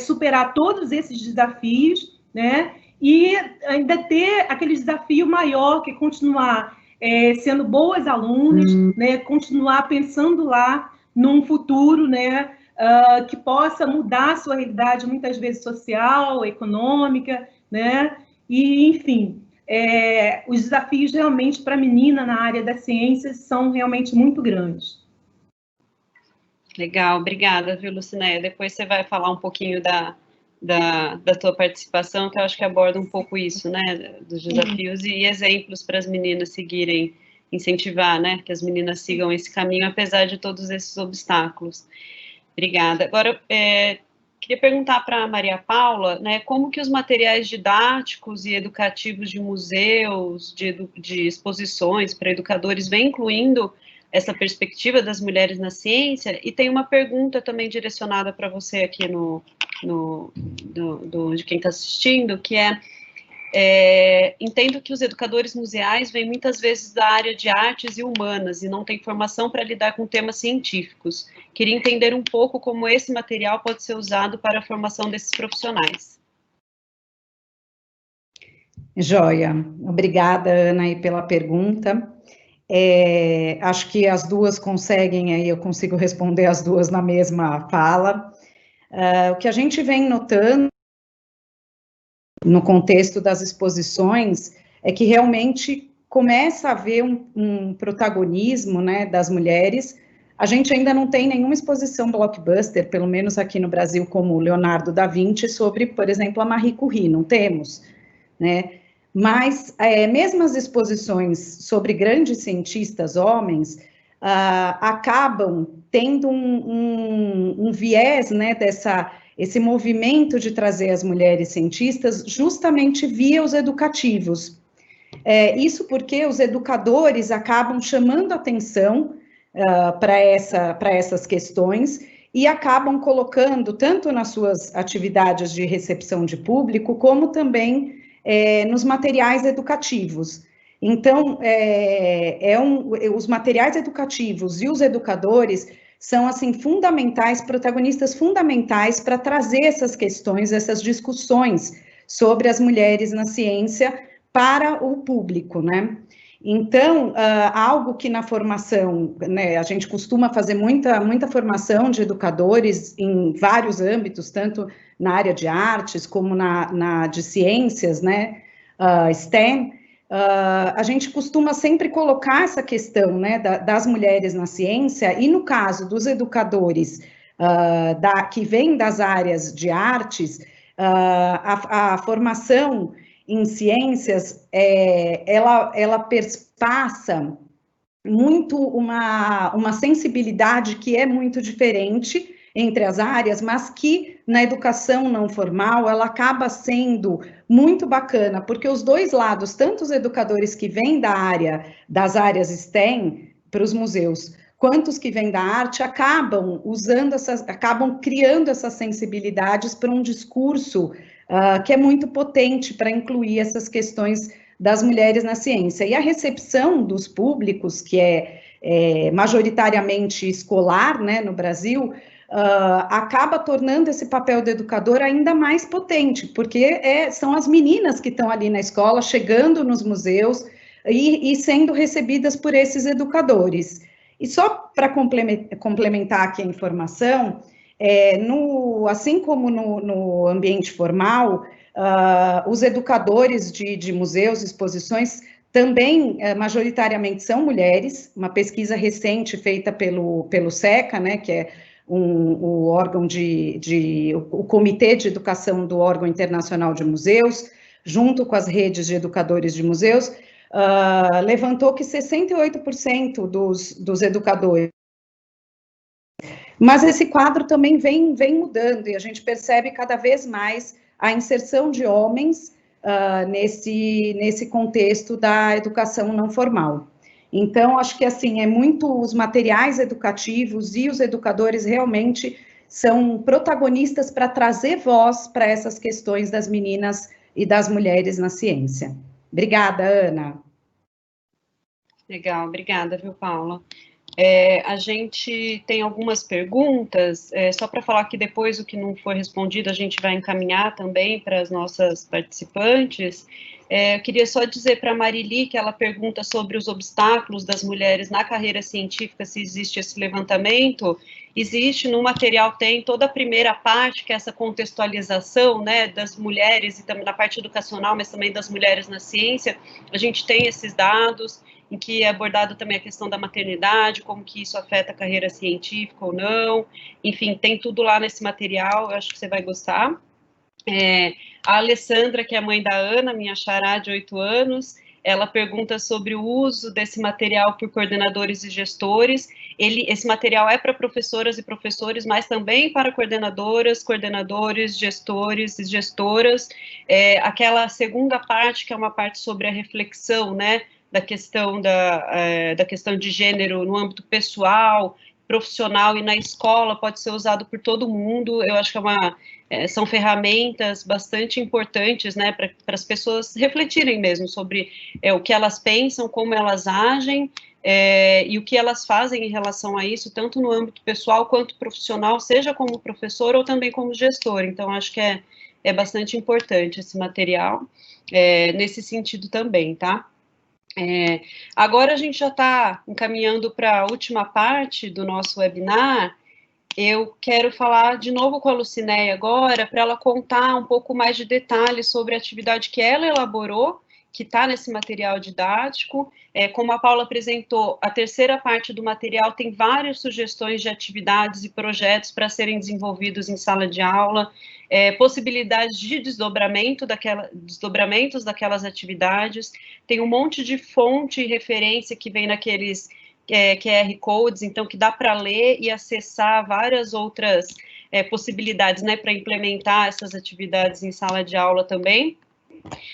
superar todos esses desafios, né? E ainda ter aquele desafio maior, que é continuar sendo boas alunas, né? Continuar pensando lá num futuro, né? Que possa mudar a sua realidade, muitas vezes social, econômica, né? E, enfim, os desafios realmente para a menina na área das ciências são realmente muito grandes. Legal, obrigada, viu, Lucinéia? Depois você vai falar um pouquinho da tua participação, que eu acho que aborda um pouco isso, né, dos desafios e exemplos para as meninas seguirem, incentivar, né, que as meninas sigam esse caminho, apesar de todos esses obstáculos. Obrigada. Agora, queria perguntar para a Maria Paula, né, como que os materiais didáticos e educativos de museus, de exposições para educadores vêm incluindo essa perspectiva das mulheres na ciência, e tem uma pergunta também direcionada para você aqui de quem está assistindo, que entendo que os educadores museais vêm muitas vezes da área de artes e humanas e não têm formação para lidar com temas científicos. Queria entender um pouco como esse material pode ser usado para a formação desses profissionais. Joia, obrigada, Ana, aí pela pergunta. Acho que as duas conseguem, aí eu consigo responder as duas na mesma fala. O que a gente vem notando no contexto das exposições é que realmente começa a haver um protagonismo, né, das mulheres. A gente ainda não tem nenhuma exposição blockbuster, pelo menos aqui no Brasil, como o Leonardo da Vinci, sobre, por exemplo, a Marie Curie, não temos, né? Mas, mesmo as exposições sobre grandes cientistas homens, acabam tendo um viés, né, esse movimento de trazer as mulheres cientistas justamente via os educativos. Isso porque os educadores acabam chamando atenção para essas questões e acabam colocando, tanto nas suas atividades de recepção de público, como também nos materiais educativos. Então, os materiais educativos e os educadores são, assim, fundamentais, protagonistas fundamentais para trazer essas questões, essas discussões sobre as mulheres na ciência para o público, né? Então, algo que na formação, né, a gente costuma fazer muita formação de educadores em vários âmbitos, tanto na área de artes como na de ciências, né, STEM, a gente costuma sempre colocar essa questão, né, das mulheres na ciência, e no caso dos educadores que vêm das áreas de artes, a formação em ciências, ela perpassa muito uma sensibilidade que é muito diferente entre as áreas, mas que na educação não formal ela acaba sendo muito bacana, porque os dois lados, tanto os educadores que vêm das áreas STEM para os museus, quanto os que vêm da arte, acabam criando essas sensibilidades para um discurso que é muito potente para incluir essas questões das mulheres na ciência. E a recepção dos públicos, que é majoritariamente escolar, né, no Brasil, acaba tornando esse papel do educador ainda mais potente, porque são as meninas que estão ali na escola, chegando nos museus e sendo recebidas por esses educadores. E só para complementar aqui a informação, assim como no ambiente formal, os educadores de museus, exposições, também majoritariamente são mulheres. Uma pesquisa recente feita pelo SECA, né, que é o órgão o Comitê de Educação do Órgão Internacional de Museus, junto com as redes de educadores de museus, levantou que 68% dos educadores. Mas esse quadro também vem mudando, e a gente percebe cada vez mais a inserção de homens nesse contexto da educação não formal. Então, acho que assim, os materiais educativos e os educadores realmente são protagonistas para trazer voz para essas questões das meninas e das mulheres na ciência. Obrigada, Ana. Legal, obrigada, viu, Paula? A gente tem algumas perguntas, só para falar que depois o que não for respondido a gente vai encaminhar também para as nossas participantes. Eu queria só dizer para a Marili que ela pergunta sobre os obstáculos das mulheres na carreira científica, se existe esse levantamento. Existe, no material tem toda a primeira parte, que é essa contextualização, né, das mulheres, e também na parte educacional, mas também das mulheres na ciência. A gente tem esses dados, em que é abordado também a questão da maternidade, como que isso afeta a carreira científica ou não. Enfim, tem tudo lá nesse material, eu acho que você vai gostar. A Alessandra, que é a mãe da Ana, minha xará de 8 anos, ela pergunta sobre o uso desse material por coordenadores e gestores. Esse material é para professoras e professores, mas também para coordenadoras, coordenadores, gestores e gestoras. Aquela segunda parte, que é uma parte sobre a reflexão, né, da questão de gênero no âmbito pessoal, profissional e na escola, pode ser usado por todo mundo. Eu acho que são ferramentas bastante importantes, né, para as pessoas refletirem mesmo sobre o que elas pensam, como elas agem, e o que elas fazem em relação a isso, tanto no âmbito pessoal quanto profissional, seja como professor ou também como gestor. Então, acho que é bastante importante esse material, nesse sentido também, tá? Agora a gente já está encaminhando para a última parte do nosso webinar. Eu quero falar de novo com a Lucinéia agora, para ela contar um pouco mais de detalhes sobre a atividade que ela elaborou, que está nesse material didático. Como a Paula apresentou, a terceira parte do material tem várias sugestões de atividades e projetos para serem desenvolvidos em sala de aula, possibilidades de desdobramentos daquelas atividades, tem um monte de fonte e referência que vem naqueles QR Codes, então que dá para ler e acessar várias outras possibilidades, né, para implementar essas atividades em sala de aula também.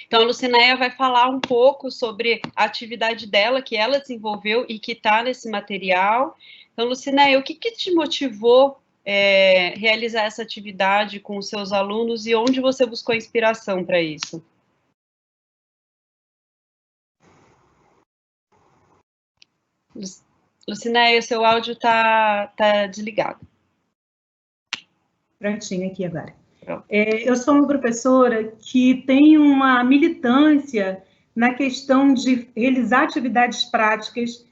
Então, a Lucinéia vai falar um pouco sobre a atividade dela, que ela desenvolveu e que está nesse material. Então, Lucinéia, o que te motivou realizar essa atividade com os seus alunos e onde você buscou inspiração para isso? Lucinéia, seu áudio está desligado. Prontinho aqui agora. Eu sou uma professora que tem uma militância na questão de realizar atividades práticas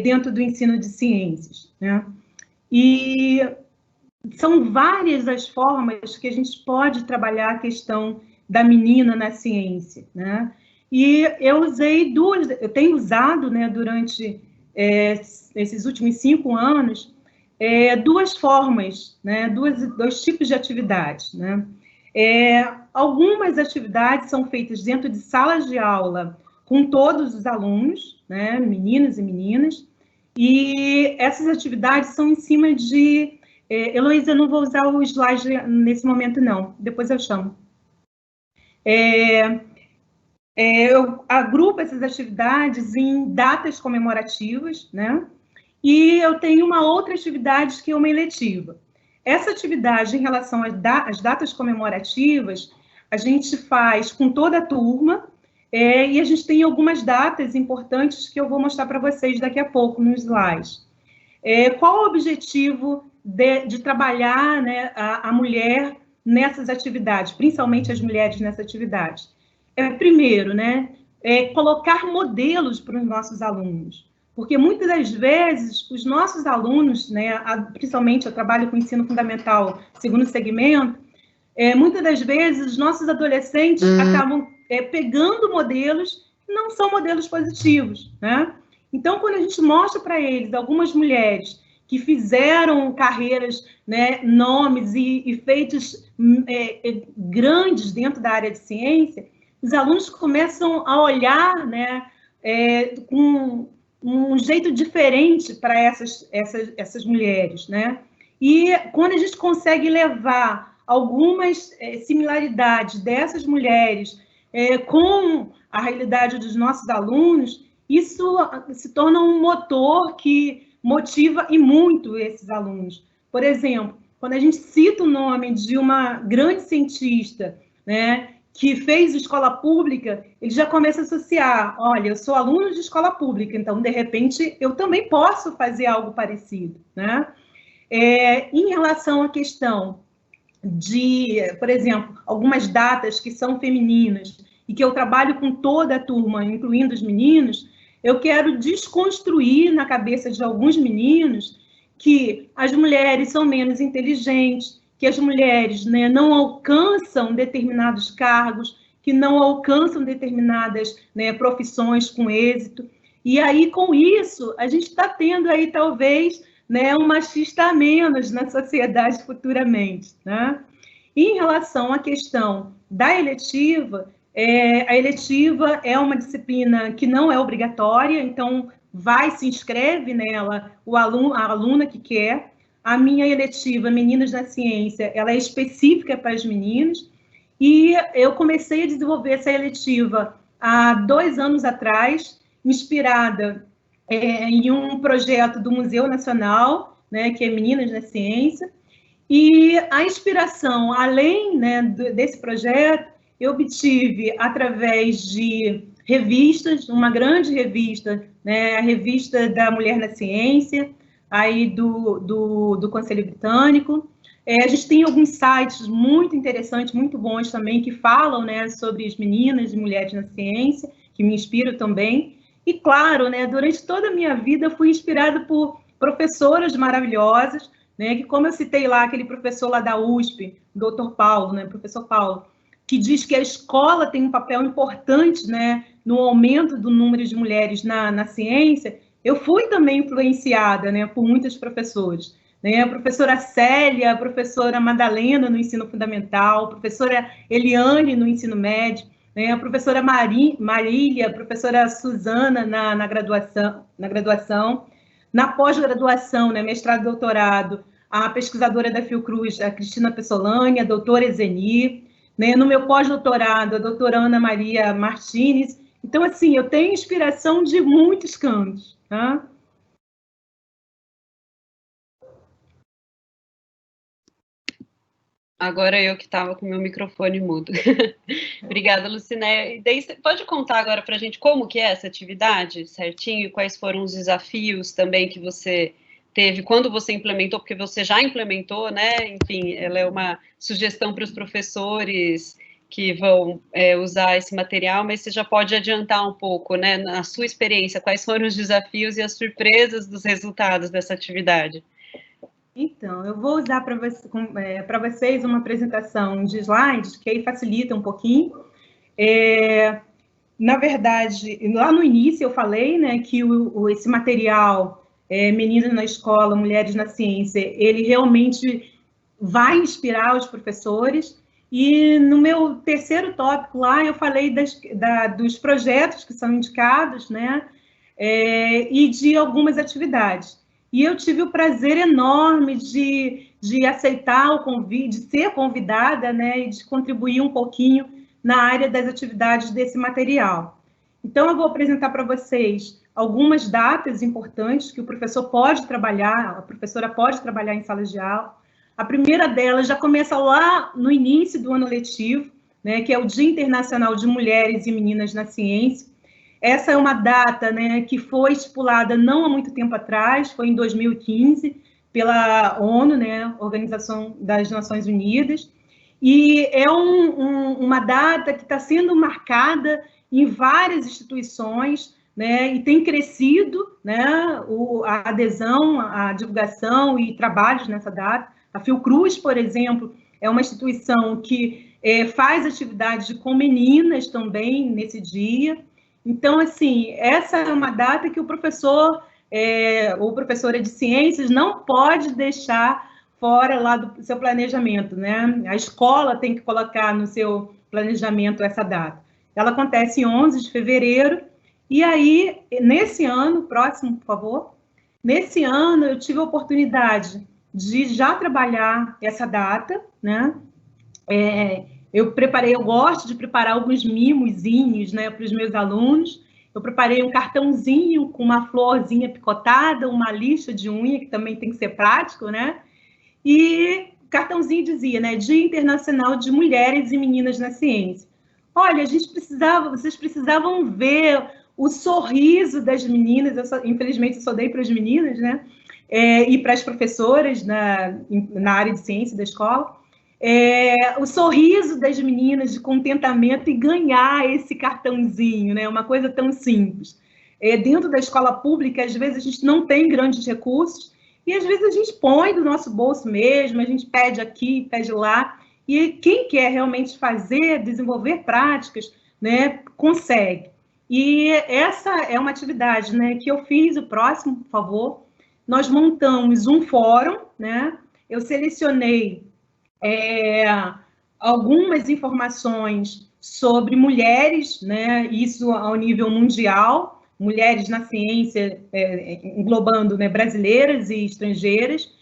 dentro do ensino de ciências, né? E são várias as formas que a gente pode trabalhar a questão da menina na ciência, né? E eu tenho usado, né, durante esses últimos 5 anos, duas formas, né, dois tipos de atividades, né? Algumas atividades são feitas dentro de salas de aula com todos os alunos, né, meninos e meninas, e essas atividades são em cima de... Heloísa, eu não vou usar o slide nesse momento, não, depois eu chamo. Eu agrupo essas atividades em datas comemorativas, né? E eu tenho uma outra atividade que é uma eletiva. Essa atividade, em relação às datas comemorativas, a gente faz com toda a turma, e a gente tem algumas datas importantes que eu vou mostrar para vocês daqui a pouco nos slides. Qual o objetivo de trabalhar, né, a mulher nessas atividades, principalmente as mulheres nessa atividade? Primeiro, né, colocar modelos para os nossos alunos, porque muitas das vezes os nossos alunos, né, principalmente eu trabalho com ensino fundamental, segundo segmento, muitas das vezes os nossos adolescentes acabam pegando modelos que não são modelos positivos, né? Então, quando a gente mostra para eles algumas mulheres que fizeram carreiras, né, nomes e feitos grandes dentro da área de ciência, os alunos começam a olhar, né, com um jeito diferente para essas mulheres, né? E quando a gente consegue levar algumas similaridades dessas mulheres com a realidade dos nossos alunos, isso se torna um motor que motiva e muito esses alunos. Por exemplo, quando a gente cita o nome de uma grande cientista, né, que fez escola pública, ele já começa a associar, olha, eu sou aluno de escola pública, então, de repente, eu também posso fazer algo parecido, né? Em relação à questão de, por exemplo, algumas datas que são femininas e que eu trabalho com toda a turma, incluindo os meninos, eu quero desconstruir na cabeça de alguns meninos que as mulheres são menos inteligentes, que as mulheres, né, não alcançam determinados cargos, que não alcançam determinadas, né, profissões com êxito. E aí, com isso, a gente está tendo aí, talvez, né, um machista a menos na sociedade futuramente, né? E em relação à questão da eletiva, a eletiva é uma disciplina que não é obrigatória, então se inscreve nela a aluna que quer. A minha eletiva, Meninas na Ciência, ela é específica para as meninas, e eu comecei a desenvolver essa eletiva há 2 anos atrás, inspirada em um projeto do Museu Nacional, né, que é Meninas na Ciência, e a inspiração, além, né, desse projeto, eu obtive através de revistas, uma grande revista, né, a Revista da Mulher na Ciência, aí do Conselho Britânico. A gente tem alguns sites muito interessantes, muito bons também, que falam, né, sobre as meninas e mulheres na ciência, que me inspiram também. E, claro, né, durante toda a minha vida, fui inspirada por professoras maravilhosas, né, que, como eu citei lá, aquele professor lá da USP, Dr. Paulo, né, professor Paulo, que diz que a escola tem um papel importante, né, no aumento do número de mulheres na ciência. Eu fui também influenciada, né, por muitos professores, né, a professora Célia, a professora Madalena no ensino fundamental, a professora Eliane no ensino médio, né, a professora Marília, a professora Suzana na graduação, na pós-graduação, né, mestrado e doutorado, a pesquisadora da Fiocruz, a Cristina Pessolani, a doutora Ezeni, né, no meu pós-doutorado, a doutora Ana Maria Martins. Então, assim, eu tenho inspiração de muitos cantos, tá? Agora eu que estava com o meu microfone mudo. Obrigada, Luciné. E daí, você pode contar agora para a gente como que é essa atividade, certinho? Quais foram os desafios também que você teve quando você implementou, porque você já implementou, né? Enfim, ela é uma sugestão para os professores que vão usar esse material, mas você já pode adiantar um pouco, né? Na sua experiência, quais foram os desafios e as surpresas dos resultados dessa atividade? Então, eu vou usar para vocês uma apresentação de slides, que aí facilita um pouquinho. Na verdade, lá no início eu falei, né, que esse material, Meninas na Escola, Mulheres na Ciência, ele realmente vai inspirar os professores. E no meu terceiro tópico lá, eu falei dos projetos que são indicados, né? E de algumas atividades. E eu tive o prazer enorme de aceitar o convite, de ser convidada, né? E de contribuir um pouquinho na área das atividades desse material. Então, eu vou apresentar para vocês algumas datas importantes que o professor pode trabalhar, a professora pode trabalhar em salas de aula. A primeira delas já começa lá no início do ano letivo, né, que é o Dia Internacional de Mulheres e Meninas na Ciência. Essa é uma data, né, que foi estipulada não há muito tempo atrás, foi em 2015, pela ONU, né, Organização das Nações Unidas, e é uma data que está sendo marcada em várias instituições, né, e tem crescido, né, a adesão, a divulgação e trabalhos nessa data. A Fiocruz, por exemplo, é uma instituição que faz atividades com meninas também nesse dia. Então, assim, essa é uma data que o professor ou professora de ciências não pode deixar fora lá do seu planejamento, né? A escola tem que colocar no seu planejamento essa data. Ela acontece em 11 de fevereiro, e aí, nesse ano, próximo, por favor, nesse ano eu tive a oportunidade de já trabalhar essa data, né? Eu gosto de preparar alguns mimozinhos, né, para os meus alunos. Eu preparei um cartãozinho com uma florzinha picotada, uma lixa de unha, que também tem que ser prático, né? E o cartãozinho dizia, né, Dia Internacional de Mulheres e Meninas na Ciência. Olha, vocês precisavam ver o sorriso das meninas, infelizmente eu só dei para as meninas, né? E para as professoras na área de ciência da escola, o sorriso das meninas de contentamento e ganhar esse cartãozinho, né? Uma coisa tão simples. Dentro da escola pública, às vezes a gente não tem grandes recursos, e às vezes a gente põe do nosso bolso mesmo, a gente pede aqui, pede lá, e quem quer realmente desenvolver práticas, né, consegue. E essa é uma atividade, né, que eu fiz. O próximo, por favor. Nós montamos um fórum, né? Eu selecionei algumas informações sobre mulheres, né? Isso ao nível mundial, mulheres na ciência, englobando, né, brasileiras e estrangeiras,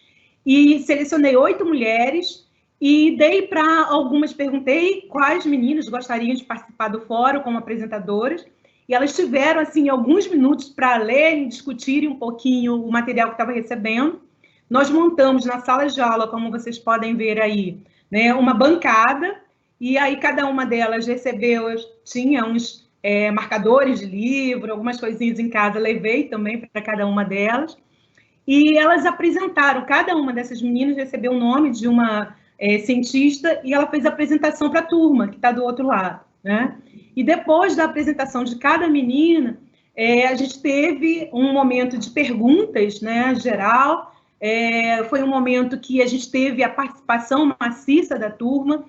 e selecionei 8 mulheres e dei para algumas, perguntei quais meninas gostariam de participar do fórum como apresentadoras, e elas tiveram, assim, alguns minutos para lerem e discutirem um pouquinho o material que estava recebendo. Nós montamos na sala de aula, como vocês podem ver aí, né, uma bancada, e aí cada uma delas tinha uns marcadores de livro, algumas coisinhas em casa, levei também para cada uma delas, e elas apresentaram, cada uma dessas meninas recebeu o nome de uma cientista, e ela fez a apresentação para a turma, que está do outro lado, né? E depois da apresentação de cada menina, a gente teve um momento de perguntas, né, geral. Foi um momento que a gente teve a participação maciça da turma.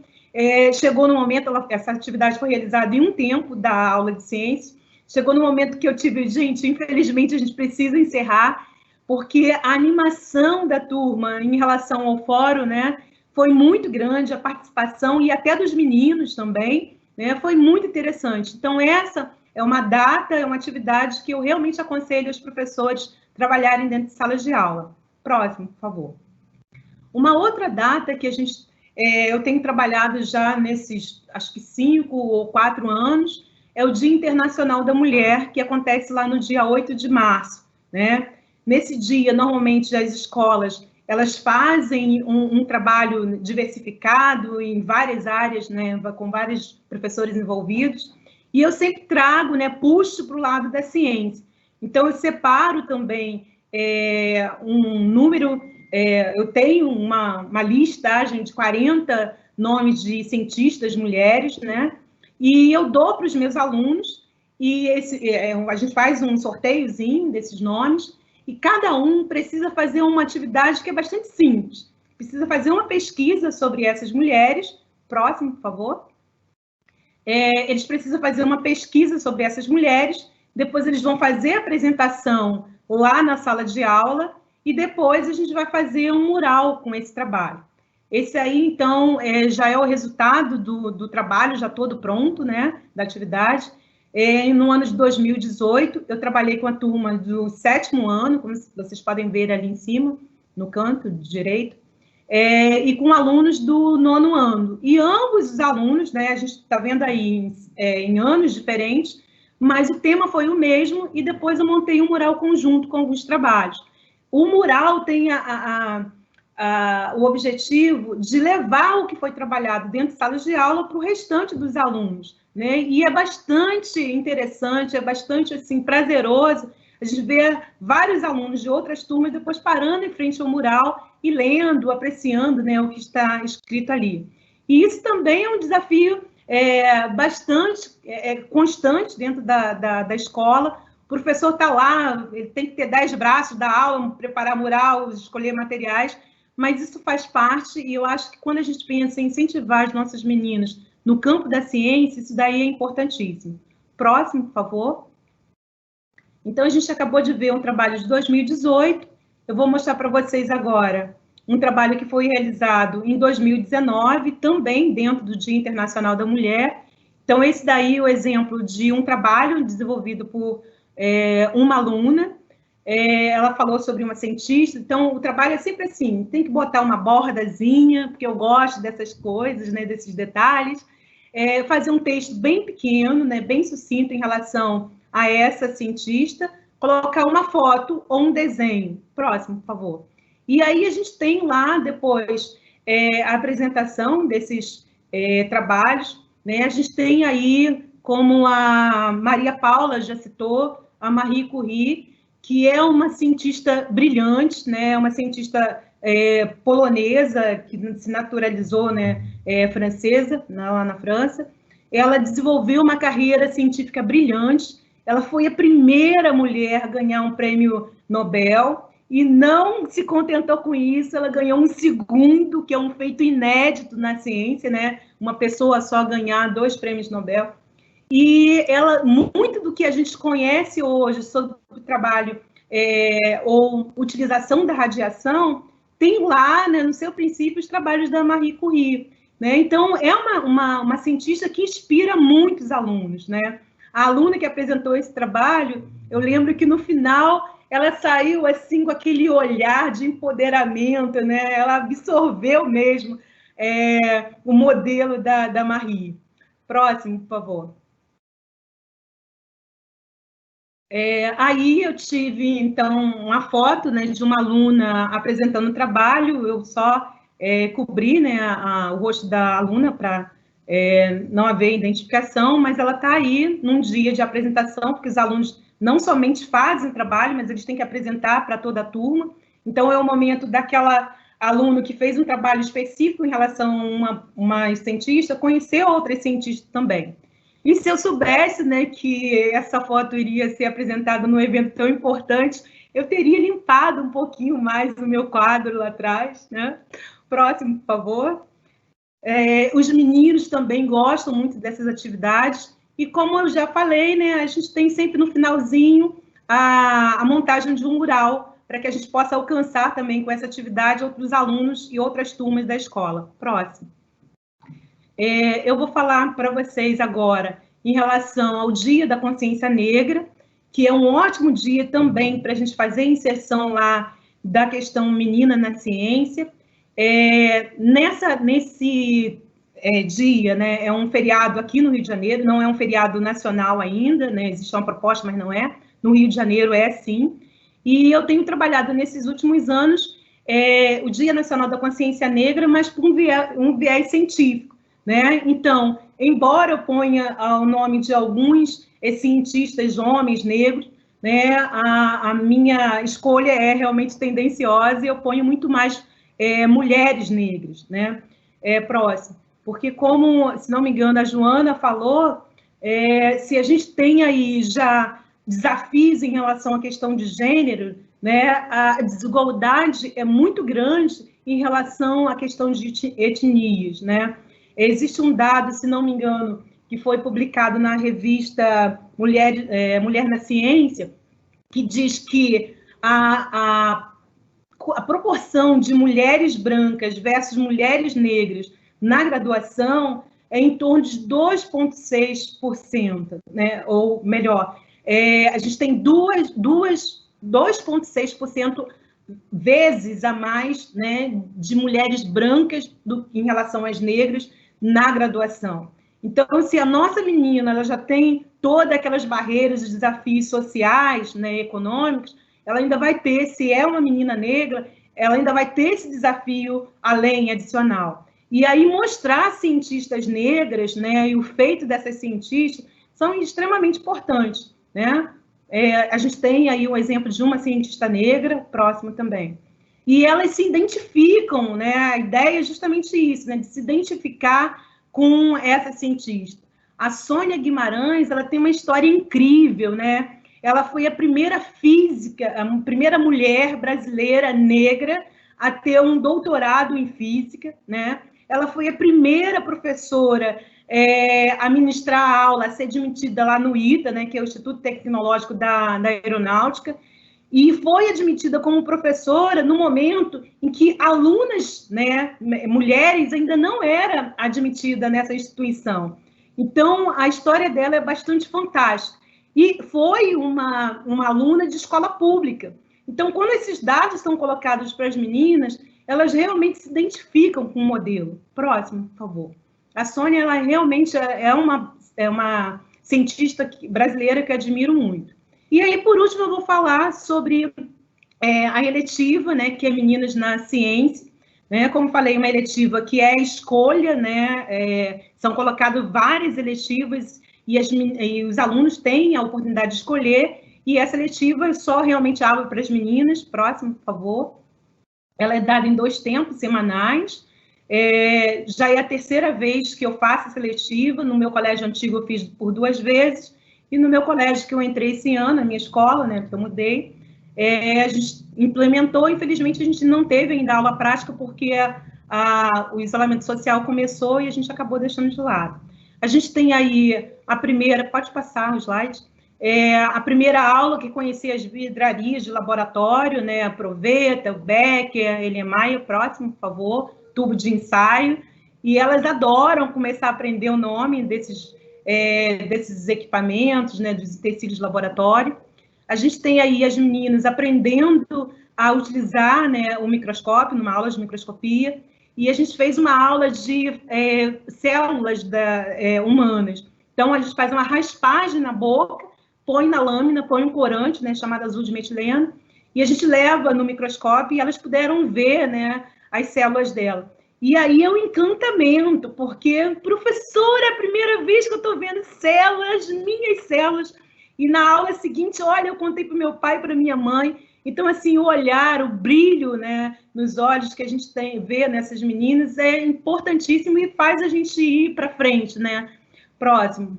Chegou no momento, essa atividade foi realizada em um tempo da aula de ciência. Chegou no momento que eu tive, gente, infelizmente a gente precisa encerrar, porque a animação da turma em relação ao fórum, né, foi muito grande, a participação, e até dos meninos também, né, foi muito interessante. Então, essa é uma data, é uma atividade que eu realmente aconselho os professores trabalharem dentro de salas de aula. Próximo, por favor. Uma outra data que eu tenho trabalhado já nesses, acho que 5 ou 4 anos, é o Dia Internacional da Mulher, que acontece lá no dia 8 de março, né? Nesse dia, normalmente, as escolas, elas fazem um trabalho diversificado em várias áreas, né, com vários professores envolvidos, e eu sempre trago, né, puxo para o lado da ciência. Então, eu separo também um número, eu tenho uma listagem de 40 nomes de cientistas mulheres, né, e eu dou para os meus alunos, e a gente faz um sorteiozinho desses nomes, e cada um precisa fazer uma atividade que é bastante simples. Precisa fazer uma pesquisa sobre essas mulheres. Próximo, por favor. Eles precisam fazer uma pesquisa sobre essas mulheres, depois eles vão fazer a apresentação lá na sala de aula, e depois a gente vai fazer um mural com esse trabalho. Esse aí, então, já é o resultado do trabalho, já todo pronto, né, da atividade. No ano de 2018, eu trabalhei com a turma do 7º ano, como vocês podem ver ali em cima, no canto direito, e com alunos do 9º ano. E ambos os alunos, né, a gente está vendo aí em anos diferentes, mas o tema foi o mesmo, e depois eu montei um mural conjunto com alguns trabalhos. O mural tem o objetivo de levar o que foi trabalhado dentro de salas de aula para o restante dos alunos, né? E é bastante interessante, é bastante assim, prazeroso a gente ver vários alunos de outras turmas depois parando em frente ao mural e lendo, apreciando, né, o que está escrito ali. E isso também é um desafio bastante constante dentro da escola. O professor está lá, ele tem que ter 10 braços da aula, preparar mural, escolher materiais, mas isso faz parte, e eu acho que quando a gente pensa em incentivar as nossas meninas no campo da ciência, isso daí é importantíssimo. Próximo, por favor. Então, a gente acabou de ver um trabalho de 2018, eu vou mostrar para vocês agora um trabalho que foi realizado em 2019, também dentro do Dia Internacional da Mulher. Então, esse daí é o exemplo de um trabalho desenvolvido por uma aluna. Ela falou sobre uma cientista, então o trabalho é sempre assim, tem que botar uma bordazinha, porque eu gosto dessas coisas, né, desses detalhes, fazer um texto bem pequeno, né, bem sucinto em relação a essa cientista, colocar uma foto ou um desenho. Próximo, por favor. E aí a gente tem lá depois a apresentação desses trabalhos, né, a gente tem aí, como a Maria Paula já citou, a Marie Curie, que é uma cientista brilhante, né? Uma cientista polonesa, que se naturalizou, né? Francesa, lá na França. Ela desenvolveu uma carreira científica brilhante, ela foi a primeira mulher a ganhar um prêmio Nobel, e não se contentou com isso, ela ganhou um segundo, que é um feito inédito na ciência, né? Uma pessoa só ganhar 2 prêmios Nobel. E ela, muito do que a gente conhece hoje sobre o trabalho ou utilização da radiação, tem lá, né, no seu princípio, os trabalhos da Marie Curie. Né? Então, é uma cientista que inspira muitos alunos. Né? A aluna que apresentou esse trabalho, eu lembro que no final ela saiu assim com aquele olhar de empoderamento, né? Ela absorveu mesmo o modelo da Marie. Próximo, por favor. Aí eu tive, então, uma foto, né, de uma aluna apresentando o trabalho, eu só cobri, né, o rosto da aluna para não haver identificação, mas ela está aí num dia de apresentação, porque os alunos não somente fazem o trabalho, mas eles têm que apresentar para toda a turma. Então, é o momento daquela aluna que fez um trabalho específico em relação a uma cientista, conhecer outras cientistas também. E se eu soubesse, né, que essa foto iria ser apresentada num evento tão importante, eu teria limpado um pouquinho mais o meu quadro lá atrás, né? Próximo, por favor. Os meninos também gostam muito dessas atividades, e como eu já falei, né, a gente tem sempre no finalzinho a montagem de um mural, para que a gente possa alcançar também com essa atividade outros alunos e outras turmas da escola. Próximo. Eu vou falar para vocês agora em relação ao Dia da Consciência Negra, que é um ótimo dia também para a gente fazer a inserção lá da questão menina na ciência. Nesse dia, né, é um feriado aqui no Rio de Janeiro, não é um feriado nacional ainda, né, existe uma proposta, mas não é. No Rio de Janeiro é sim. E eu tenho trabalhado nesses últimos anos o Dia Nacional da Consciência Negra, mas por um viés científico. Né? Então, embora eu ponha o nome de alguns cientistas homens negros, né, a minha escolha é realmente tendenciosa e eu ponho muito mais mulheres negras. Né? Próximo. Porque, como, se não me engano, a Joana falou, se a gente tem aí já desafios em relação à questão de gênero, né, a desigualdade é muito grande em relação à questão de etnias, né? Existe um dado, se não me engano, que foi publicado na revista Mulher na Ciência, que diz que a a proporção de mulheres brancas versus mulheres negras na graduação é em torno de 2,6%, né? Ou melhor, a gente tem 2,6% vezes a mais, né, de mulheres brancas em relação às negras na graduação. Então, se a nossa menina ela já tem todas aquelas barreiras e desafios sociais, né, econômicos, ela ainda vai ter, se é uma menina negra, ela ainda vai ter esse desafio além, adicional. E aí mostrar cientistas negras, né, e o feito dessas cientistas são extremamente importantes, né? A gente tem aí o exemplo de uma cientista negra, próxima também. E elas se identificam, né? A ideia é justamente isso, né? De se identificar com essa cientista. A Sônia Guimarães, ela tem uma história incrível, né? Ela foi a primeira física, a primeira mulher brasileira negra a ter um doutorado em física, né? Ela foi a primeira professora a ministrar a aula, a ser admitida lá no ITA, né, que é o Instituto Tecnológico da Aeronáutica, e foi admitida como professora no momento em que alunas, né, mulheres, ainda não eram admitidas nessa instituição. Então, a história dela é bastante fantástica. E foi uma aluna de escola pública. Então, quando esses dados são colocados para as meninas, elas realmente se identificam com o modelo. Próximo, por favor. A Sônia, ela realmente é uma cientista brasileira que admiro muito. E aí, por último, eu vou falar sobre a eletiva, né, que é Meninas na Ciência. Né, como falei, uma eletiva que é escolha, né, são colocadas várias eletivas e os alunos têm a oportunidade de escolher, e essa eletiva é só realmente abre para as meninas. Próximo, por favor. Ela é dada em 2 tempos semanais. Já é a 3ª vez que eu faço essa eletiva. No meu colégio antigo eu fiz por 2 vezes, e no meu colégio que eu entrei esse ano, na minha escola, né, que eu mudei, a gente implementou. Infelizmente a gente não teve ainda aula prática porque o isolamento social começou e a gente acabou deixando de lado. A gente tem aí a primeira, pode passar o slide, a primeira aula que conhecia as vidrarias de laboratório, né, a Proveta, o Becker, a Elemaia. Próximo, por favor, tubo de ensaio, e elas adoram começar a aprender o nome desses equipamentos, né, dos utensílios de laboratório. A gente tem aí as meninas aprendendo a utilizar, né, o microscópio, numa aula de microscopia, e a gente fez uma aula de células humanas. Então, a gente faz uma raspagem na boca, põe na lâmina, põe um corante, né, chamado azul de metileno, e a gente leva no microscópio e elas puderam ver, né, as células dela. E aí é um encantamento, porque, professora, é a primeira vez que eu estou vendo células, minhas células, e na aula seguinte, olha, eu contei para o meu pai e para minha mãe. Então, assim, o olhar, o brilho, né, nos olhos que a gente vê nessas meninas é importantíssimo e faz a gente ir para frente, né? Próximo.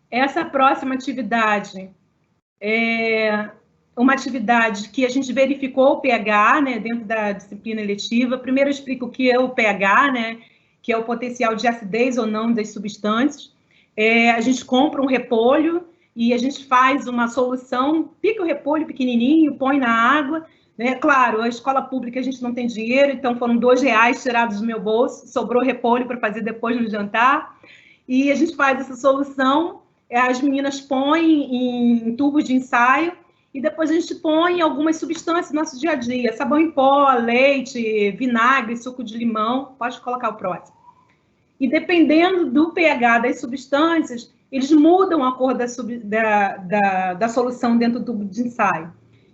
Essa próxima atividade é uma atividade que a gente verificou o pH, né, dentro da disciplina eletiva. Primeiro eu explico o que é o pH, né, que é o potencial de acidez ou não das substâncias. A gente compra um repolho e a gente faz uma solução, pica o repolho pequenininho, põe na água, né? Claro, a escola pública a gente não tem dinheiro, então foram R$2 tirados do meu bolso, sobrou repolho para fazer depois no jantar, e a gente faz essa solução, as meninas põem em tubos de ensaio, e depois a gente põe algumas substâncias no nosso dia a dia, sabão em pó, leite, vinagre, suco de limão. Pode colocar o próximo. E dependendo do pH das substâncias, eles mudam a cor da solução dentro do tubo de ensaio.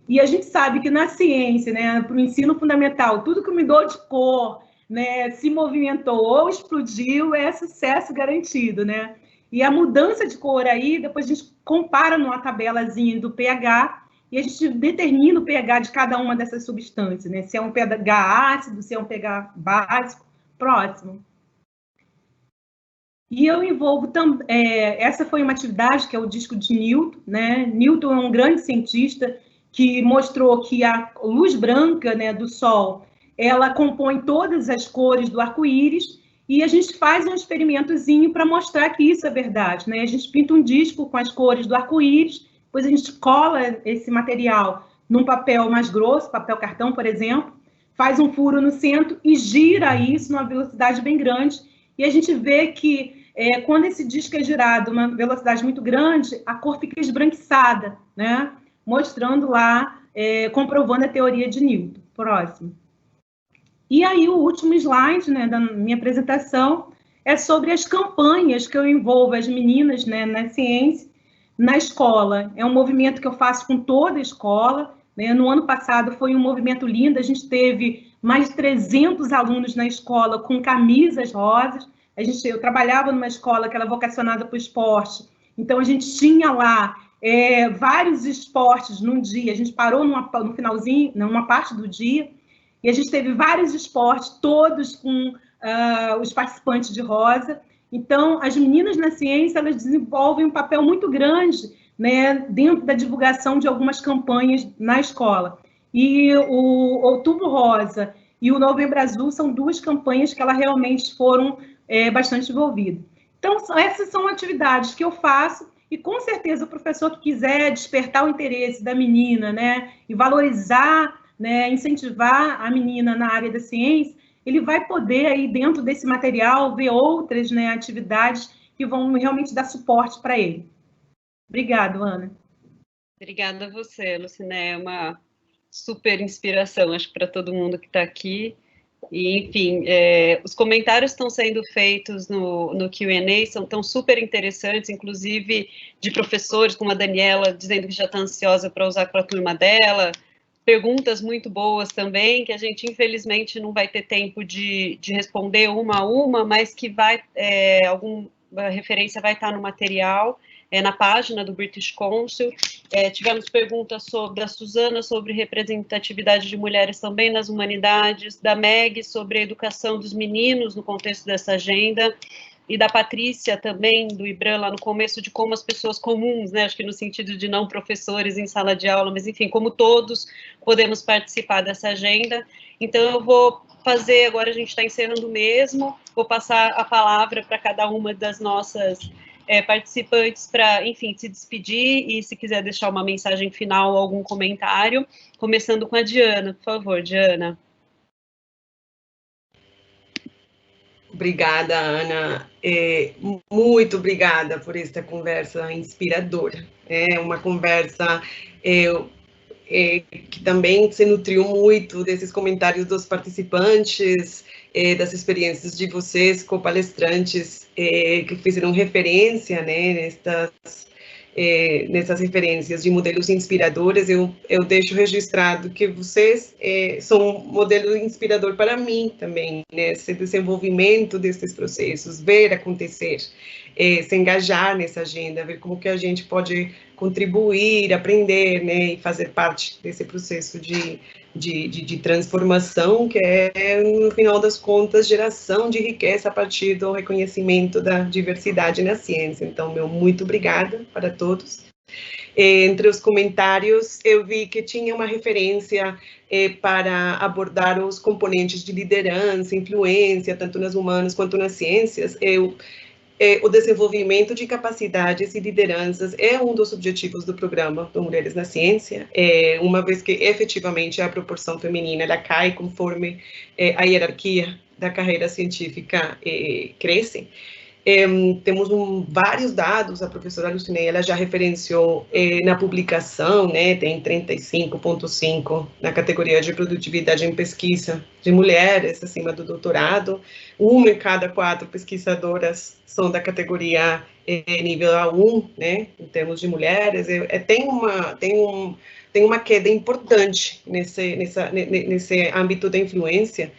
E a gente sabe que na ciência, né, para o ensino fundamental, tudo que mudou de cor, né, se movimentou ou explodiu, é sucesso garantido, né? E a mudança de cor aí, depois a gente compara numa tabelazinha do pH e a gente determina o pH de cada uma dessas substâncias, né? Se é um pH ácido, se é um pH básico. Próximo. E eu envolvo também, essa foi uma atividade que é o disco de Newton, né? Newton é um grande cientista que mostrou que a luz branca, né, do Sol, ela compõe todas as cores do arco-íris, e a gente faz um experimentozinho para mostrar que isso é verdade, né? A gente pinta um disco com as cores do arco-íris, depois a gente cola esse material num papel mais grosso, papel cartão, por exemplo, faz um furo no centro e gira isso numa velocidade bem grande, e a gente vê que quando esse disco é girado numa velocidade muito grande, a cor fica esbranquiçada, né? Mostrando lá, comprovando a teoria de Newton. Próximo. E aí o último slide, né, da minha apresentação é sobre as campanhas que eu envolvo as meninas, né, na ciência, na escola. É um movimento que eu faço com toda a escola, né? No ano passado foi um movimento lindo, a gente teve mais de 300 alunos na escola com camisas rosas. Eu trabalhava numa escola que era vocacionada para o esporte, então a gente tinha lá vários esportes num dia, a gente parou no finalzinho, numa parte do dia, e a gente teve vários esportes, todos com os participantes de rosa. Então, as meninas na ciência, elas desenvolvem um papel muito grande, né, dentro da divulgação de algumas campanhas na escola. E o Outubro Rosa e o Novembro Azul são duas campanhas que elas realmente foram bastante envolvidas. Então, essas são atividades que eu faço, e com certeza o professor que quiser despertar o interesse da menina, né, e valorizar, né, incentivar a menina na área da ciência, ele vai poder, aí, dentro desse material, ver outras, né, atividades que vão realmente dar suporte para ele. Obrigada, Ana. Obrigada a você, Luciné. É uma super inspiração, acho que para todo mundo que está aqui. E, enfim, os comentários estão sendo feitos no Q&A, estão super interessantes, inclusive de professores, como a Daniela, dizendo que já está ansiosa para usar com a turma dela. Perguntas muito boas também, que a gente, infelizmente, não vai ter tempo de responder uma a uma, mas que alguma referência vai estar no material, na página do British Council. Tivemos perguntas da Suzana sobre representatividade de mulheres também nas humanidades, da Meg sobre a educação dos meninos no contexto dessa agenda, e da Patrícia também, do IBRAM, lá no começo, de como as pessoas comuns, né, acho que no sentido de não professores em sala de aula, mas enfim, como todos podemos participar dessa agenda. Então eu vou fazer, agora a gente está encerrando mesmo, vou passar a palavra para cada uma das nossas participantes para, enfim, se despedir e se quiser deixar uma mensagem final ou algum comentário, começando com a Diana, por favor, Diana. Obrigada, Ana. Muito obrigada por esta conversa inspiradora. É uma conversa que também se nutriu muito desses comentários dos participantes, das experiências de vocês, co-palestrantes, que fizeram referência, né, nessas referências de modelos inspiradores. Eu deixo registrado que vocês são um modelo inspirador para mim também, né? Esse desenvolvimento desses processos, ver acontecer, se engajar nessa agenda, ver como que a gente pode contribuir, aprender, né, e fazer parte desse processo de transformação, que é, no final das contas, geração de riqueza a partir do reconhecimento da diversidade na ciência. Então, muito obrigada para todos. Entre os comentários, eu vi que tinha uma referência para abordar os componentes de liderança, influência, tanto nas humanas quanto nas ciências. O desenvolvimento de capacidades e lideranças é um dos objetivos do programa do Mulheres na Ciência, uma vez que efetivamente a proporção feminina ela cai conforme a hierarquia da carreira científica cresce. Temos vários dados, a professora Luciné, ela já referenciou na publicação, né, tem 35,5 na categoria de produtividade em pesquisa de mulheres acima do doutorado, 1 em cada 4 pesquisadoras são da categoria nível A1, né, em termos de mulheres. Tem uma queda importante nesse âmbito da influência.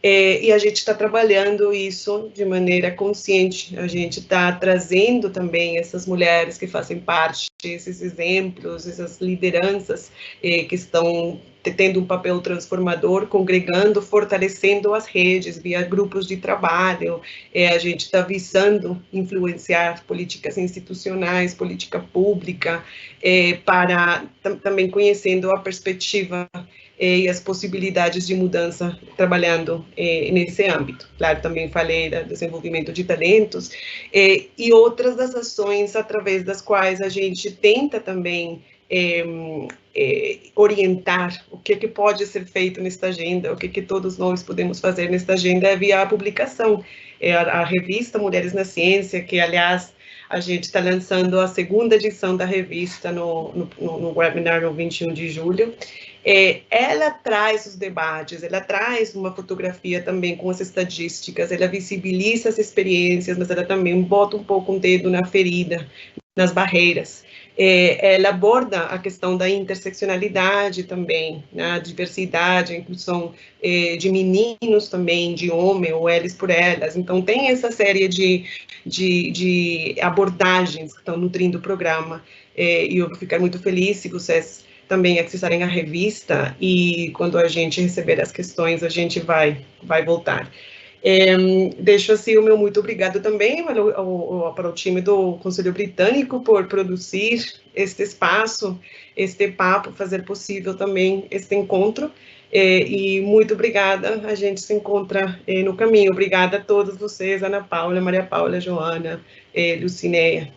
E a gente está trabalhando isso de maneira consciente, a gente está trazendo também essas mulheres que fazem parte, esses exemplos, essas lideranças que estão tendo um papel transformador, congregando, fortalecendo as redes via grupos de trabalho. A gente está visando influenciar políticas institucionais, política pública, para também conhecendo a perspectiva e as possibilidades de mudança trabalhando nesse âmbito. Claro, também falei do desenvolvimento de talentos e outras das ações através das quais a gente tenta também orientar o que pode ser feito nesta agenda, o que todos nós podemos fazer nesta agenda é via a publicação. A revista Mulheres na Ciência, que, aliás, a gente está lançando a segunda edição da revista no webinar no 21 de julho. Ela traz os debates, ela traz uma fotografia também com as estatísticas, ela visibiliza as experiências, mas ela também bota um pouco um dedo na ferida, nas barreiras. Ela aborda a questão da interseccionalidade também, né, a diversidade, a inclusão de meninos também, de homem, ou eles por elas. Então, tem essa série de abordagens que estão nutrindo o programa, e eu vou ficar muito feliz se vocês também acessarem a revista, e quando a gente receber as questões, a gente vai voltar. Deixo assim o meu muito obrigado também para o time do Conselho Britânico por produzir este espaço, este papo, fazer possível também este encontro, e muito obrigada, a gente se encontra no caminho. Obrigada a todos vocês, Ana Paula, Maria Paula, Joana, Lucinéia,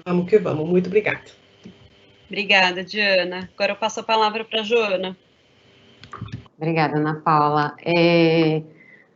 vamos que vamos, muito obrigada. Obrigada, Diana. Agora eu passo a palavra para a Joana. Obrigada, Ana Paula.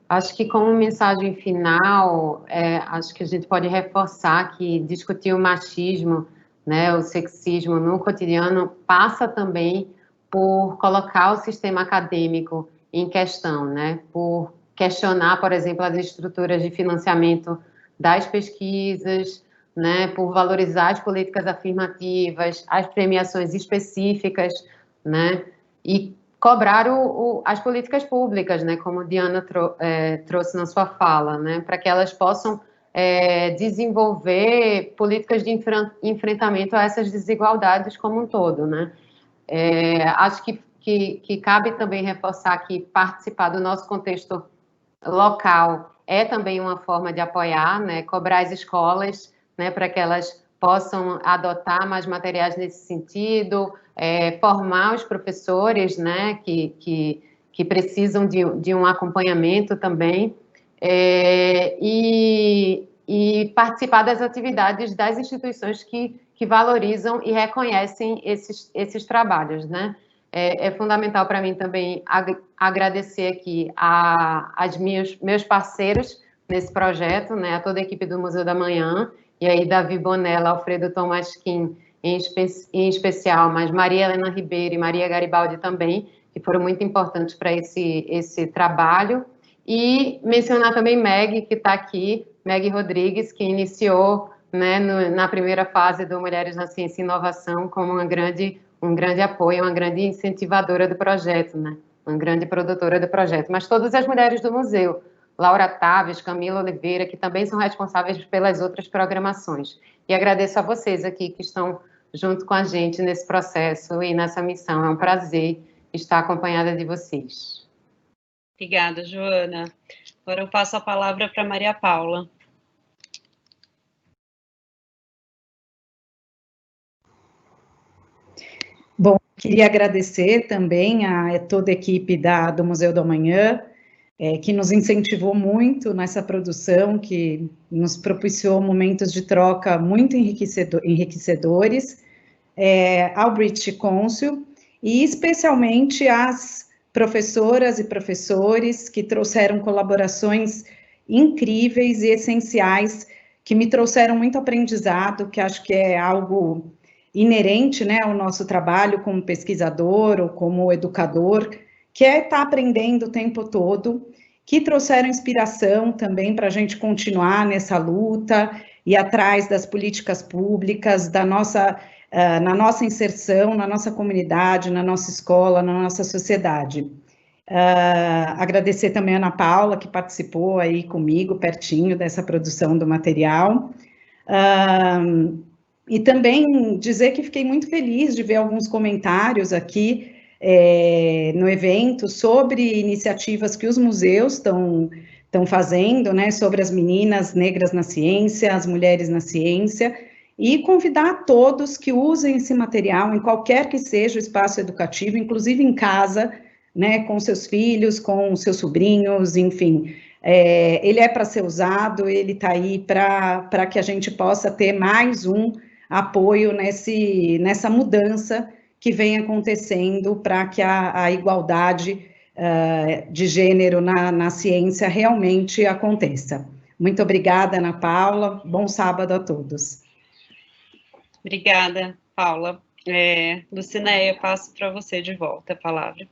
Acho que como mensagem final, acho que a gente pode reforçar que discutir o machismo, né, o sexismo no cotidiano passa também por colocar o sistema acadêmico em questão, né, por questionar, por exemplo, as estruturas de financiamento das pesquisas, né, por valorizar as políticas afirmativas, as premiações específicas, né, e cobrar as políticas públicas, né, como Diana trouxe na sua fala, né, para que elas possam desenvolver políticas de enfrentamento a essas desigualdades como um todo, né. Acho que cabe também reforçar que participar do nosso contexto local é também uma forma de apoiar, né, cobrar as escolas, né, para que elas possam adotar mais materiais nesse sentido, formar os professores, né, que precisam de um acompanhamento também, e participar das atividades das instituições que valorizam e reconhecem esses trabalhos, né. É fundamental para mim também agradecer aqui aos meus parceiros nesse projeto, né, a toda a equipe do Museu da Manhã, e aí Davi Bonella, Alfredo Tomasquim em especial, mas Maria Helena Ribeiro e Maria Garibaldi também, que foram muito importantes para esse trabalho. E mencionar também Meg, que está aqui, Meg Rodrigues, que iniciou, né, na primeira fase do Mulheres na Ciência e Inovação como um grande apoio, uma grande incentivadora do projeto, né, uma grande produtora do projeto. Mas todas as mulheres do museu, Laura Taves, Camila Oliveira, que também são responsáveis pelas outras programações. E agradeço a vocês aqui que estão junto com a gente nesse processo e nessa missão. É um prazer estar acompanhada de vocês. Obrigada, Joana. Agora eu passo a palavra para Maria Paula. Bom, queria agradecer também a toda a equipe do Museu do Amanhã, que nos incentivou muito nessa produção, que nos propiciou momentos de troca muito enriquecedores, ao British Council, e especialmente às professoras e professores que trouxeram colaborações incríveis e essenciais, que me trouxeram muito aprendizado, que acho que é algo inerente, né, ao nosso trabalho como pesquisador ou como educador, que é estar aprendendo o tempo todo, que trouxeram inspiração também para a gente continuar nessa luta e atrás das políticas públicas, na nossa inserção, na nossa comunidade, na nossa escola, na nossa sociedade. Agradecer também a Ana Paula, que participou aí comigo, pertinho dessa produção do material. E também dizer que fiquei muito feliz de ver alguns comentários aqui no evento sobre iniciativas que os museus estão fazendo, né, sobre as meninas negras na ciência, as mulheres na ciência, e convidar a todos que usem esse material em qualquer que seja o espaço educativo, inclusive em casa, né, com seus filhos, com seus sobrinhos, enfim. Ele é para ser usado, ele está aí para que a gente possa ter mais um apoio nessa mudança que vem acontecendo para que a igualdade de gênero na ciência realmente aconteça. Muito obrigada, Ana Paula. Bom sábado a todos. Obrigada, Paula. Lucinéia, passo para você de volta a palavra.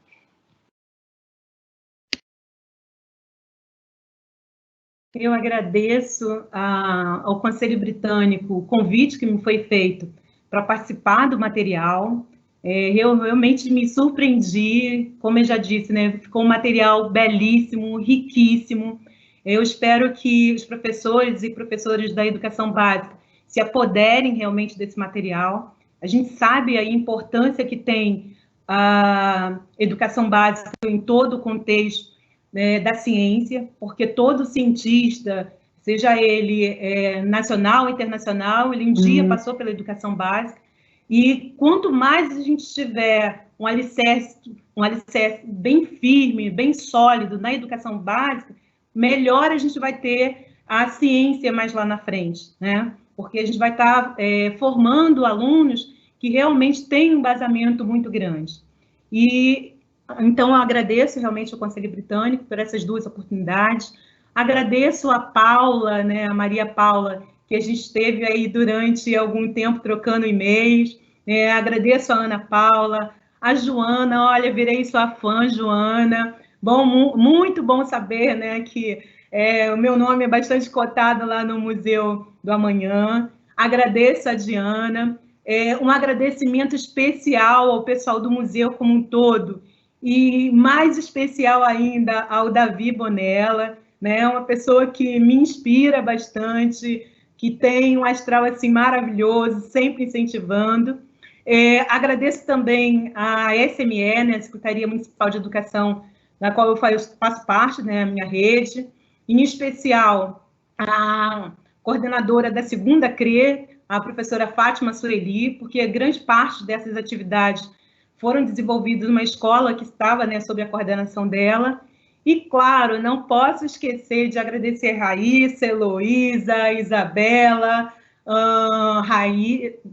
Eu agradeço ao Conselho Britânico o convite que me foi feito para participar do material. Eu realmente me surpreendi, como eu já disse, né? Ficou um material belíssimo, riquíssimo. Eu espero que os professores e professoras da educação básica se apoderem realmente desse material. A gente sabe a importância que tem a educação básica em todo o contexto, né, da ciência, porque todo cientista, seja ele nacional ou internacional, ele um dia passou pela educação básica, e quanto mais a gente tiver um alicerce bem firme, bem sólido na educação básica, melhor a gente vai ter a ciência mais lá na frente, né? Porque a gente vai estar formando alunos que realmente têm um embasamento muito grande. E então, eu agradeço realmente ao Conselho Britânico por essas duas oportunidades. Agradeço a Paula, né, a Maria Paula, que a gente esteve aí durante algum tempo trocando e-mails. Agradeço a Ana Paula, a Joana, olha, virei sua fã, Joana. Bom, muito bom saber, né, que o meu nome é bastante cotado lá no Museu do Amanhã. Agradeço a Diana. Um agradecimento especial ao pessoal do museu como um todo, e mais especial ainda ao Davi Bonella, né? Uma pessoa que me inspira bastante, que tem um astral assim maravilhoso, sempre incentivando. Agradeço também a SME, né, a Secretaria Municipal de Educação, da qual eu faço parte, né, a minha rede, em especial a coordenadora da segunda CRE, a professora Fátima Sureli, porque grande parte dessas atividades foram desenvolvidos numa escola que estava, né, sob a coordenação dela. E, claro, não posso esquecer de agradecer Raíssa, Heloísa, Isabela,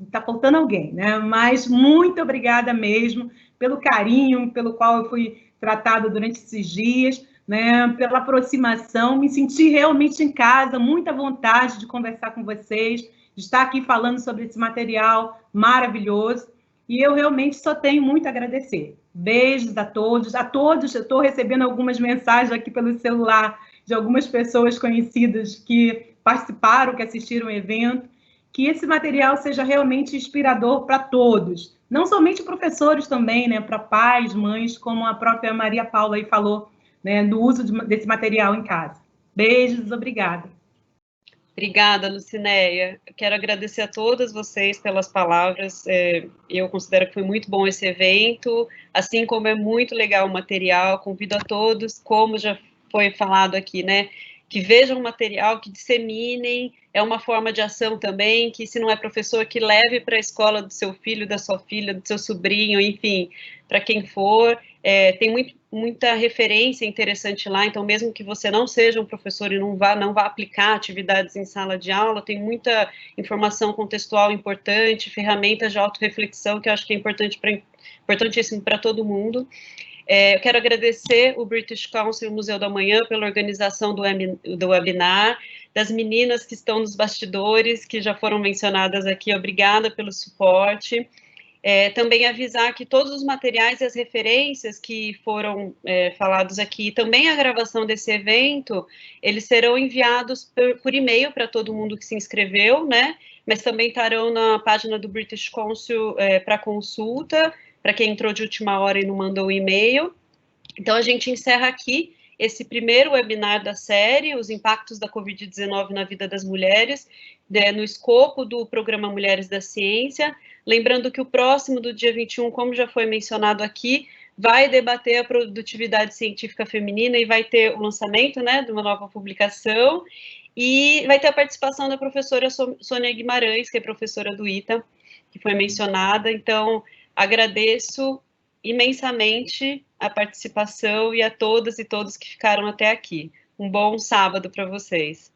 está faltando alguém, né? Mas muito obrigada mesmo pelo carinho pelo qual eu fui tratada durante esses dias, né? Pela aproximação, me senti realmente em casa, muita vontade de conversar com vocês, de estar aqui falando sobre esse material maravilhoso. E eu realmente só tenho muito a agradecer. Beijos a todos. Eu estou recebendo algumas mensagens aqui pelo celular de algumas pessoas conhecidas que participaram, que assistiram o evento. Que esse material seja realmente inspirador para todos. Não somente professores também, né? Para pais, mães, como a própria Maria Paula aí falou, né? Do uso desse material em casa. Beijos, obrigada. Obrigada, Lucinéia. Eu quero agradecer a todas vocês pelas palavras. Eu considero que foi muito bom esse evento, assim como é muito legal o material. Convido a todos, como já foi falado aqui, né, que vejam o material, que disseminem. É uma forma de ação também, que se não é professor, que leve para a escola do seu filho, da sua filha, do seu sobrinho, enfim, para quem for. Tem muita referência interessante lá, então mesmo que você não seja um professor e não vá aplicar atividades em sala de aula, tem muita informação contextual importante, ferramentas de autorreflexão que eu acho que é importantíssimo para todo mundo. Eu quero agradecer o British Council e o Museu do Amanhã pela organização do webinar, das meninas que estão nos bastidores, que já foram mencionadas aqui, obrigada pelo suporte. Também avisar que todos os materiais e as referências que foram falados aqui, também a gravação desse evento, eles serão enviados por e-mail para todo mundo que se inscreveu, né? Mas também estarão na página do British Council para consulta, para quem entrou de última hora e não mandou o e-mail. Então, a gente encerra aqui esse primeiro webinar da série, os impactos da Covid-19 na vida das mulheres, no escopo do programa Mulheres da Ciência. Lembrando que o próximo, do dia 21, como já foi mencionado aqui, vai debater a produtividade científica feminina e vai ter o lançamento, né, de uma nova publicação, e vai ter a participação da professora Sônia Guimarães, que é professora do ITA, que foi mencionada. Então, agradeço imensamente a participação e a todas e todos que ficaram até aqui. Um bom sábado para vocês.